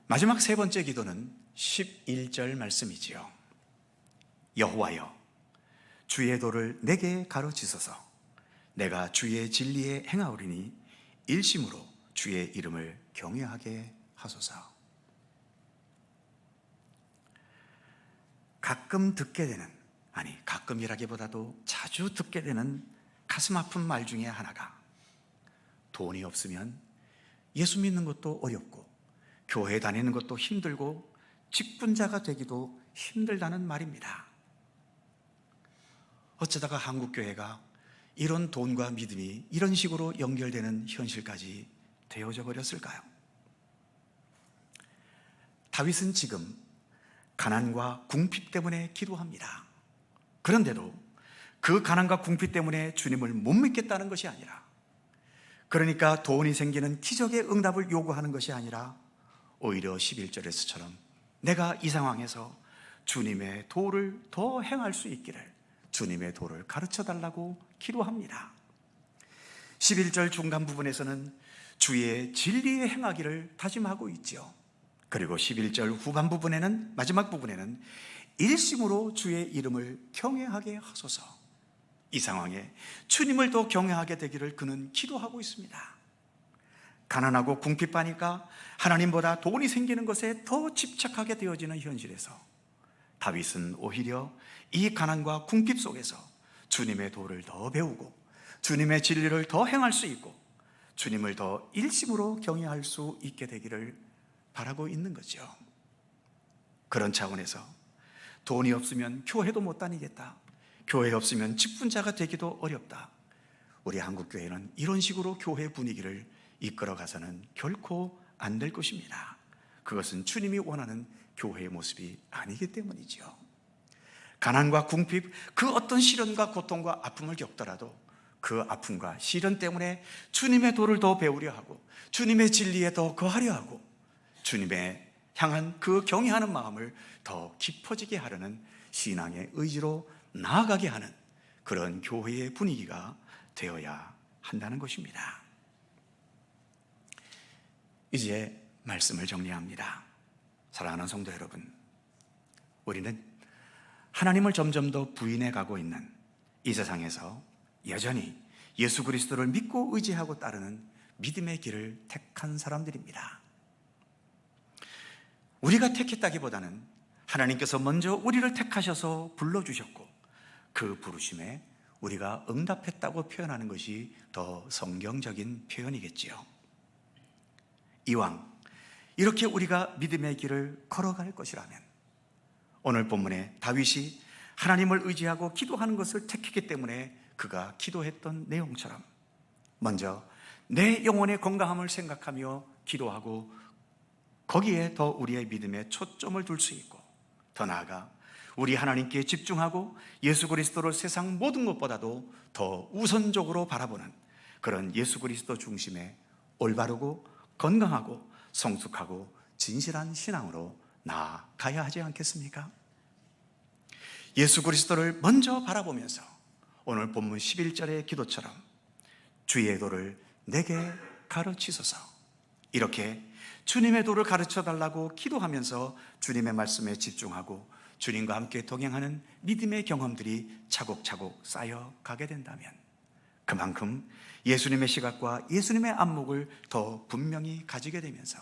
마지막 세 번째 기도는 11절 말씀이지요. 여호와여, 주의 도를 내게 가르치소서. 내가 주의 진리에 행하오리니 일심으로 주의 이름을 경외하게 하소서. 가끔 듣게 되는, 아니 가끔이라기보다도 자주 듣게 되는 가슴 아픈 말 중에 하나가, 돈이 없으면 예수 믿는 것도 어렵고 교회 다니는 것도 힘들고 직분자가 되기도 힘들다는 말입니다. 어쩌다가 한국교회가 이런 돈과 믿음이 이런 식으로 연결되는 현실까지 되어져 버렸을까요? 다윗은 지금 가난과 궁핍 때문에 기도합니다. 그런데도 그 가난과 궁핍 때문에 주님을 못 믿겠다는 것이 아니라, 그러니까 돈이 생기는 기적의 응답을 요구하는 것이 아니라 오히려 11절에서처럼 내가 이 상황에서 주님의 도를 더 행할 수 있기를 주님의 도를 가르쳐 달라고 기도합니다. 11절 중간 부분에서는 주의 진리에 행하기를 다짐하고 있지요. 그리고 11절 후반 부분에는, 마지막 부분에는 일심으로 주의 이름을 경외하게 하소서. 이 상황에 주님을 더 경외하게 되기를 그는 기도하고 있습니다. 가난하고 궁핍하니까 하나님보다 돈이 생기는 것에 더 집착하게 되어지는 현실에서 다윗은 오히려 이 가난과 궁핍 속에서 주님의 도를 더 배우고 주님의 진리를 더 행할 수 있고 주님을 더 일심으로 경외할 수 있게 되기를 바라고 있는 거죠. 그런 차원에서 돈이 없으면 교회도 못 다니겠다, 교회 없으면 직분자가 되기도 어렵다, 우리 한국교회는 이런 식으로 교회 분위기를 이끌어가서는 결코 안 될 것입니다. 그것은 주님이 원하는 교회의 모습이 아니기 때문이죠. 가난과 궁핍, 그 어떤 시련과 고통과 아픔을 겪더라도 그 아픔과 시련 때문에 주님의 도를 더 배우려 하고 주님의 진리에 더 거하려 하고 주님의 향한 그 경외하는 마음을 더 깊어지게 하려는 신앙의 의지로 나아가게 하는 그런 교회의 분위기가 되어야 한다는 것입니다. 이제 말씀을 정리합니다. 사랑하는 성도 여러분, 우리는 하나님을 점점 더 부인해 가고 있는 이 세상에서 여전히 예수 그리스도를 믿고 의지하고 따르는 믿음의 길을 택한 사람들입니다. 우리가 택했다기보다는 하나님께서 먼저 우리를 택하셔서 불러주셨고 그 부르심에 우리가 응답했다고 표현하는 것이 더 성경적인 표현이겠지요. 이왕 이렇게 우리가 믿음의 길을 걸어갈 것이라면 오늘 본문에 다윗이 하나님을 의지하고 기도하는 것을 택했기 때문에 그가 기도했던 내용처럼 먼저 내 영혼의 건강함을 생각하며 기도하고 거기에 더 우리의 믿음에 초점을 둘 수 있고, 더 나아가 우리 하나님께 집중하고 예수 그리스도를 세상 모든 것보다도 더 우선적으로 바라보는 그런 예수 그리스도 중심의 올바르고 건강하고 성숙하고 진실한 신앙으로 나아가야 하지 않겠습니까? 예수 그리스도를 먼저 바라보면서 오늘 본문 11절의 기도처럼 주의 도를 내게 가르치소서, 이렇게 주님의 도를 가르쳐 달라고 기도하면서 주님의 말씀에 집중하고 주님과 함께 동행하는 믿음의 경험들이 차곡차곡 쌓여가게 된다면 그만큼 예수님의 시각과 예수님의 안목을 더 분명히 가지게 되면서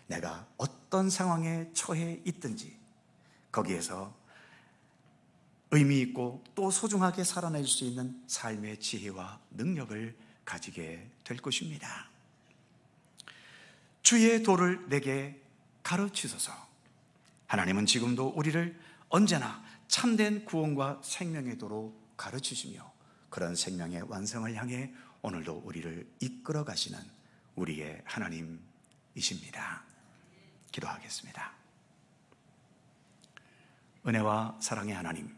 내가 어떤 상황에 처해 있든지 거기에서 의미 있고 또 소중하게 살아낼 수 있는 삶의 지혜와 능력을 가지게 될 것입니다. 주의 도를 내게 가르치소서. 하나님은 지금도 우리를 언제나 참된 구원과 생명의 도로 가르치시며 그런 생명의 완성을 향해 오늘도 우리를 이끌어 가시는 우리의 하나님이십니다. 기도하겠습니다. 은혜와 사랑의 하나님,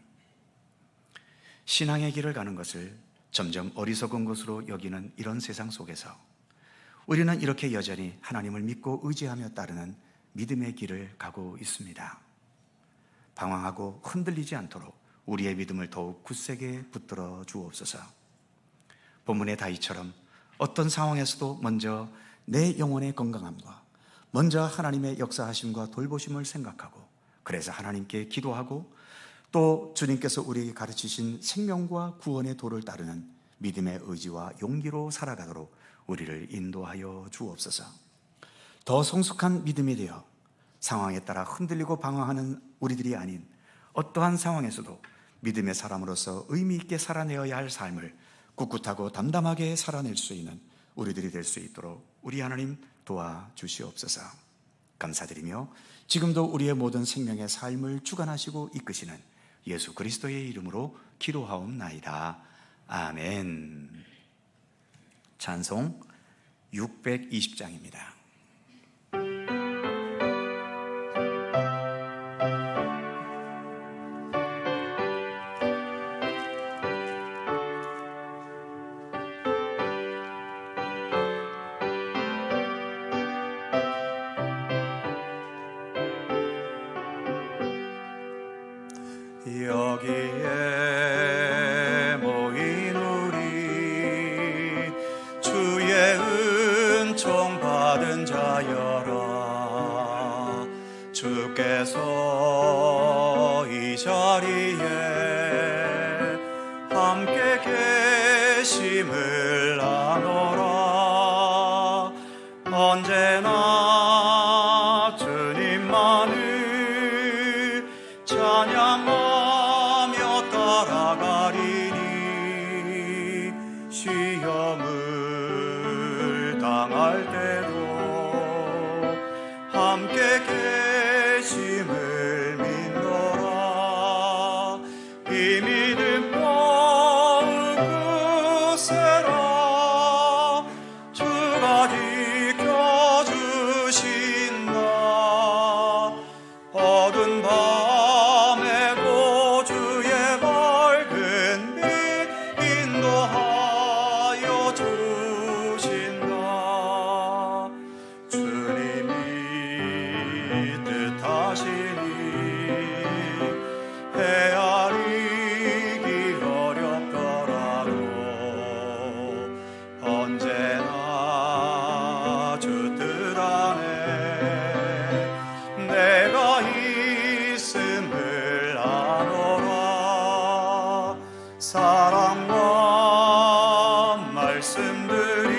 신앙의 길을 가는 것을 점점 어리석은 것으로 여기는 이런 세상 속에서 우리는 이렇게 여전히 하나님을 믿고 의지하며 따르는 믿음의 길을 가고 있습니다. 방황하고 흔들리지 않도록 우리의 믿음을 더욱 굳세게 붙들어 주옵소서. 본문의 다윗처럼 어떤 상황에서도 먼저 내 영혼의 건강함과 먼저 하나님의 역사하심과 돌보심을 생각하고 그래서 하나님께 기도하고 또 주님께서 우리에게 가르치신 생명과 구원의 도를 따르는 믿음의 의지와 용기로 살아가도록 우리를 인도하여 주옵소서. 더 성숙한 믿음이 되어 상황에 따라 흔들리고 방황하는 우리들이 아닌 어떠한 상황에서도 믿음의 사람으로서 의미 있게 살아내어야 할 삶을 꿋꿋하고 담담하게 살아낼 수 있는 우리들이 될 수 있도록 우리 하나님 도와주시옵소서. 감사드리며 지금도 우리의 모든 생명의 삶을 주관하시고 이끄시는 예수 그리스도의 이름으로 기도하옵나이다. 아멘. 찬송 620장입니다. 여기에 모인 우리 주의 은총 받은 자여라. 주께서 이 자리에 함께 계심을 아노라. 언제나 주님만을 찬양하며 따라가리니 시험을 당할 때도 함께 계심을 믿노라. 이 믿음 굳세라. 주가 지켜주신다. 어두운 밤에도 주의 밝은 빛 인도하여 주신다. 주님이 뜻하시니 헤아리기 어렵더라도 언제나 주 뜻 안에 내가 있음을 아노라. 사랑과 말씀들이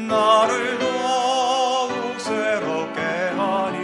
나를 더욱 새롭게 하니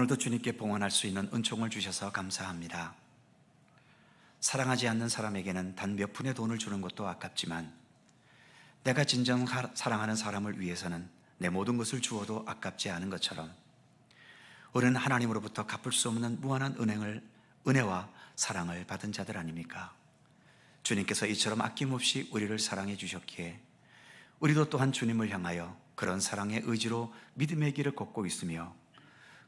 오늘도 주님께 봉헌할 수 있는 은총을 주셔서 감사합니다. 사랑하지 않는 사람에게는 단 몇 푼의 돈을 주는 것도 아깝지만 내가 진정 사랑하는 사람을 위해서는 내 모든 것을 주어도 아깝지 않은 것처럼 우리는 하나님으로부터 갚을 수 없는 무한한 은혜와 사랑을 받은 자들 아닙니까? 주님께서 이처럼 아낌없이 우리를 사랑해 주셨기에 우리도 또한 주님을 향하여 그런 사랑의 의지로 믿음의 길을 걷고 있으며,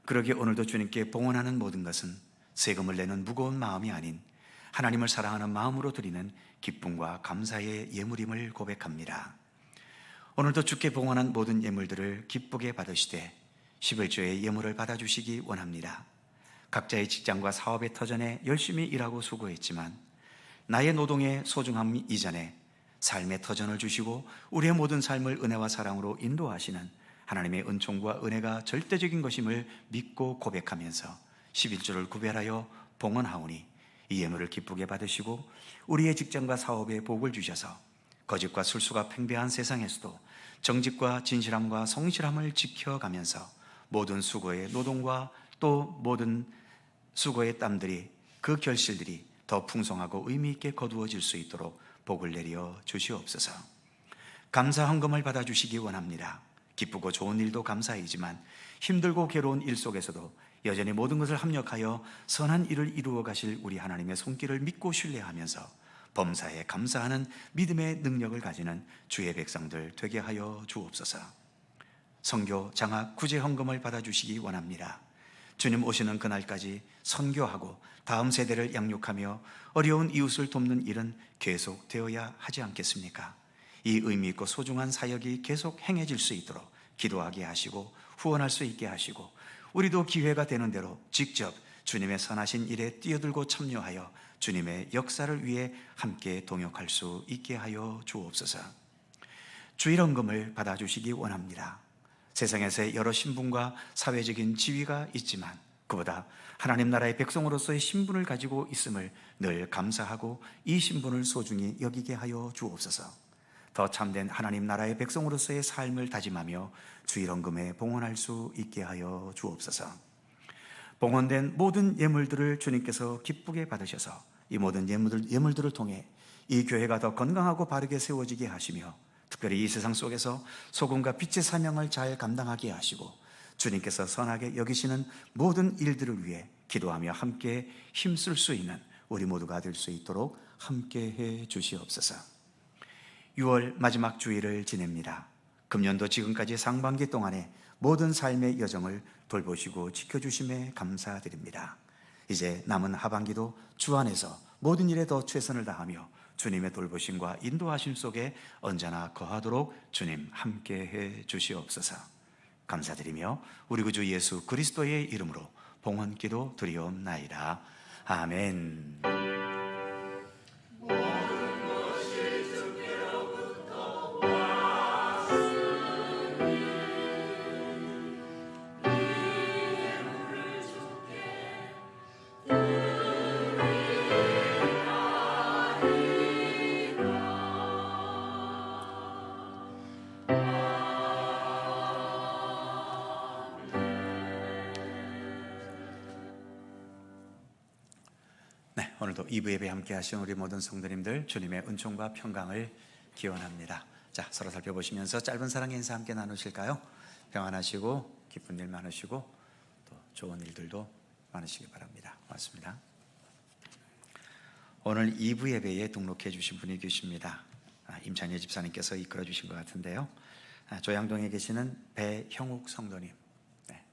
그러기에 오늘도 주님께 봉헌하는 모든 것은 세금을 내는 무거운 마음이 아닌 하나님을 사랑하는 마음으로 드리는 기쁨과 감사의 예물임을 고백합니다. 오늘도 주께 봉헌한 모든 예물들을 기쁘게 받으시되 11조의 예물을 받아주시기 원합니다. 각자의 직장과 사업의 터전에 열심히 일하고 수고했지만 나의 노동의 소중함 이전에 삶의 터전을 주시고 우리의 모든 삶을 은혜와 사랑으로 인도하시는 하나님의 은총과 은혜가 절대적인 것임을 믿고 고백하면서 11조를 구별하여 봉헌하오니 이 예물을 기쁘게 받으시고 우리의 직장과 사업에 복을 주셔서 거짓과 술수가 팽배한 세상에서도 정직과 진실함과 성실함을 지켜가면서 모든 수고의 노동과 또 모든 수고의 땀들이, 그 결실들이 더 풍성하고 의미 있게 거두어질 수 있도록 복을 내려 주시옵소서. 감사 헌금을 받아주시기 원합니다. 기쁘고 좋은 일도 감사이지만 힘들고 괴로운 일 속에서도 여전히 모든 것을 합력하여 선한 일을 이루어 가실 우리 하나님의 손길을 믿고 신뢰하면서 범사에 감사하는 믿음의 능력을 가지는 주의 백성들 되게 하여 주옵소서. 선교, 장학, 구제 헌금을 받아주시기 원합니다. 주님 오시는 그날까지 선교하고 다음 세대를 양육하며 어려운 이웃을 돕는 일은 계속되어야 하지 않겠습니까? 이 의미 있고 소중한 사역이 계속 행해질 수 있도록 기도하게 하시고 후원할 수 있게 하시고 우리도 기회가 되는 대로 직접 주님의 선하신 일에 뛰어들고 참여하여 주님의 역사를 위해 함께 동역할 수 있게 하여 주옵소서. 주일헌금을 받아주시기 원합니다. 세상에서의 여러 신분과 사회적인 지위가 있지만 그보다 하나님 나라의 백성으로서의 신분을 가지고 있음을 늘 감사하고 이 신분을 소중히 여기게 하여 주옵소서. 더 참된 하나님 나라의 백성으로서의 삶을 다짐하며 주일헌금에 봉헌할 수 있게 하여 주옵소서. 봉헌된 모든 예물들을 주님께서 기쁘게 받으셔서 이 모든 예물들을 통해 이 교회가 더 건강하고 바르게 세워지게 하시며 특별히 이 세상 속에서 소금과 빛의 사명을 잘 감당하게 하시고 주님께서 선하게 여기시는 모든 일들을 위해 기도하며 함께 힘쓸 수 있는 우리 모두가 될 수 있도록 함께해 주시옵소서. 6월 마지막 주일을 지냅니다. 금년도 지금까지 상반기 동안에 모든 삶의 여정을 돌보시고 지켜주심에 감사드립니다. 이제 남은 하반기도 주 안에서 모든 일에 더 최선을 다하며 주님의 돌보심과 인도하심 속에 언제나 거하도록 주님 함께해 주시옵소서. 감사드리며 우리 구주 예수 그리스도의 이름으로 봉헌기도 드리옵나이다. 아멘. 오늘도 2부 예배 함께 하신 우리 모든 성도님들 주님의 은총과 평강을 기원합니다. 자, 서로 살펴보시면서 짧은 사랑의 인사 함께 나누실까요? 평안하시고 기쁜 일 많으시고 또 좋은 일들도 많으시기 바랍니다. 고맙습니다. 오늘 2부 예배에 등록해 주신 분이 계십니다. 임찬희 집사님께서 이끌어 주신 것 같은데요. 조양동에 계시는 배형욱 성도님. 네.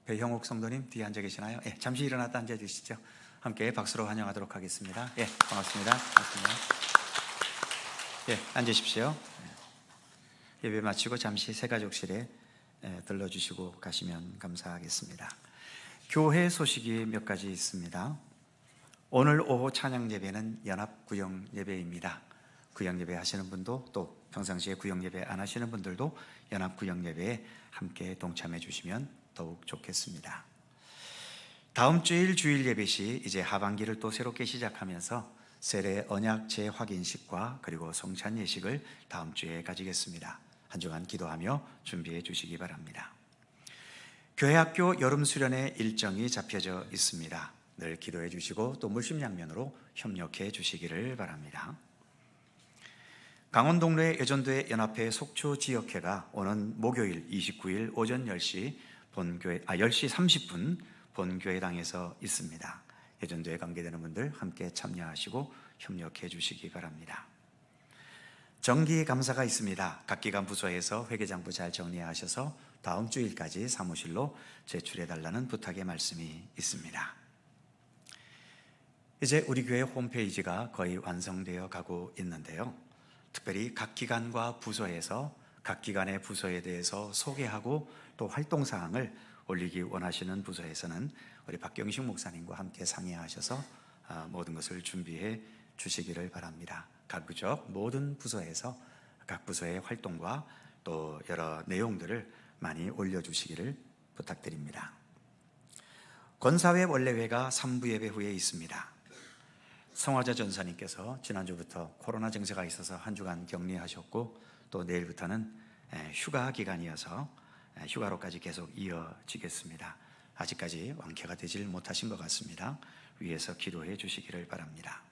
배형욱 성도님 뒤에 앉아 계시나요? 네, 잠시 일어났다 앉아 주시죠. 함께 박수로 환영하도록 하겠습니다. 예, 반갑습니다. 반갑습니다. 예, 앉으십시오. 예배 마치고 잠시 새가족실에 들러주시고 가시면 감사하겠습니다. 교회 소식이 몇 가지 있습니다. 오늘 오후 찬양 예배는 연합 구역 예배입니다. 구역 예배 하시는 분도 또 평상시에 구역 예배 안 하시는 분들도 연합 구역 예배에 함께 동참해 주시면 더욱 좋겠습니다. 다음 주일 주일 예배 시 이제 하반기를 또 새롭게 시작하면서 세례 언약 재확인식과 그리고 성찬 예식을 다음 주에 가지겠습니다. 한 주간 기도하며 준비해 주시기 바랍니다. 교회학교 여름 수련회 일정이 잡혀져 있습니다. 늘 기도해 주시고 또 물심양면으로 협력해 주시기를 바랍니다. 강원동로의 여전도회 연합회 속초 지역회가 오는 목요일 29일 오전 10시 10시 30분 본교회당에서 있습니다. 여전도에 관계되는 분들 함께 참여하시고 협력해 주시기 바랍니다. 정기 감사가 있습니다. 각 기관 부서에서 회계장부 잘 정리하셔서 다음 주일까지 사무실로 제출해 달라는 부탁의 말씀이 있습니다. 이제 우리 교회 홈페이지가 거의 완성되어 가고 있는데요. 특별히 각 기관과 부서에서 각 기관의 부서에 대해서 소개하고 또 활동사항을 올리기 원하시는 부서에서는 우리 박경식 목사님과 함께 상의하셔서 모든 것을 준비해 주시기를 바랍니다. 각 부서 모든 부서에서 각 부서의 활동과 또 여러 내용들을 많이 올려주시기를 부탁드립니다. 권사회 원래회가 3부 예배 후에 있습니다. 성화자 전사님께서 지난주부터 코로나 증세가 있어서 한 주간 격리하셨고 또 내일부터는 휴가 기간이어서 휴가로까지 계속 이어지겠습니다. 아직까지 완쾌가 되질 못하신 것 같습니다. 위에서 기도해 주시기를 바랍니다.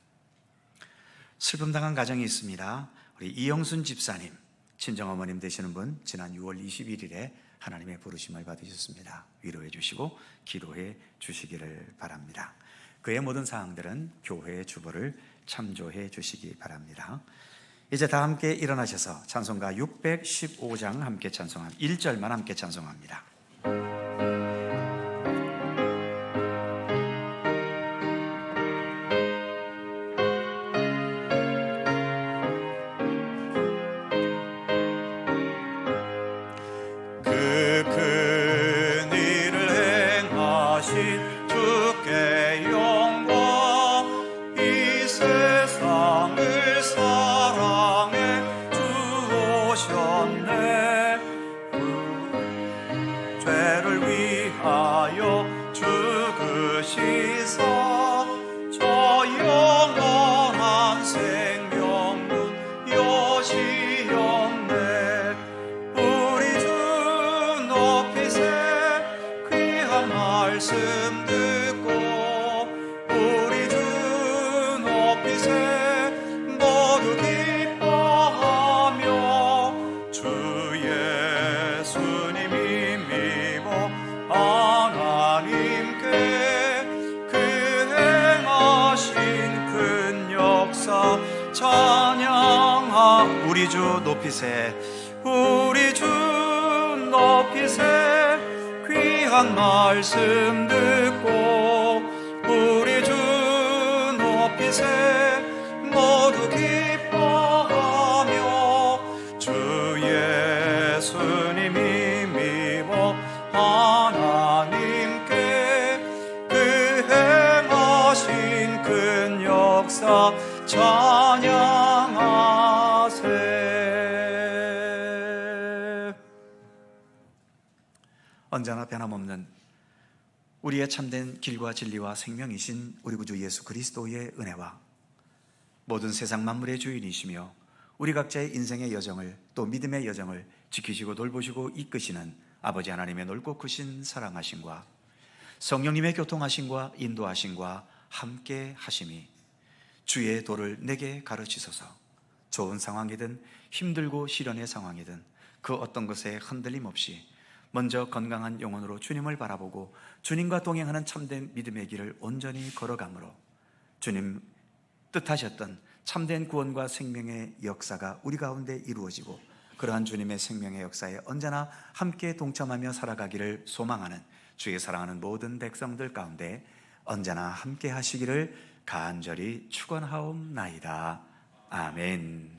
슬픔 당한 가정이 있습니다. 우리 이영순 집사님, 친정어머님 되시는 분 지난 6월 21일에 하나님의 부르심을 받으셨습니다. 위로해 주시고 기도해 주시기를 바랍니다. 그의 모든 사항들은 교회의 주보를 참조해 주시기 바랍니다. 이제 다 함께 일어나셔서 찬송가 615장 함께 찬송합니다. 1절만 함께 찬송합니다. 그 큰 일을 행하신 주께 영광, 이 세상을 사랑해 주오셨네. 죄를 위하여 죽으시사 저 영원한 생명문 여시었네. 우리 주 높이세 귀한 말씀 듣고, 우리 주 높이세 모두 기뻐하며 주 예수님이 믿어 하나님께 그 행하신 큰 역사 찬양하. 우리 주 높이세, 우리 주 높이세 귀한 말씀 듣고, 우리 주 높이세 모두 기뻐하며 주 예수님이 믿어 하나님께 그 행하신 큰 역사 찬양하세. 언제나 변함없는 우리의 참된 길과 진리와 생명이신 우리 구주 예수 그리스도의 은혜와 모든 세상 만물의 주인이시며 우리 각자의 인생의 여정을 또 믿음의 여정을 지키시고 돌보시고 이끄시는 아버지 하나님의 넓고 크신 사랑하심과 성령님의 교통하심과 인도하심과 함께 하심이 주의 도를 내게 가르치소서. 좋은 상황이든 힘들고 시련의 상황이든 그 어떤 것에 흔들림 없이 먼저 건강한 영혼으로 주님을 바라보고 주님과 동행하는 참된 믿음의 길을 온전히 걸어가므로 주님 뜻하셨던 참된 구원과 생명의 역사가 우리 가운데 이루어지고 그러한 주님의 생명의 역사에 언제나 함께 동참하며 살아가기를 소망하는 주의 사랑하는 모든 백성들 가운데 언제나 함께 하시기를 간절히 축원하옵나이다. 아멘.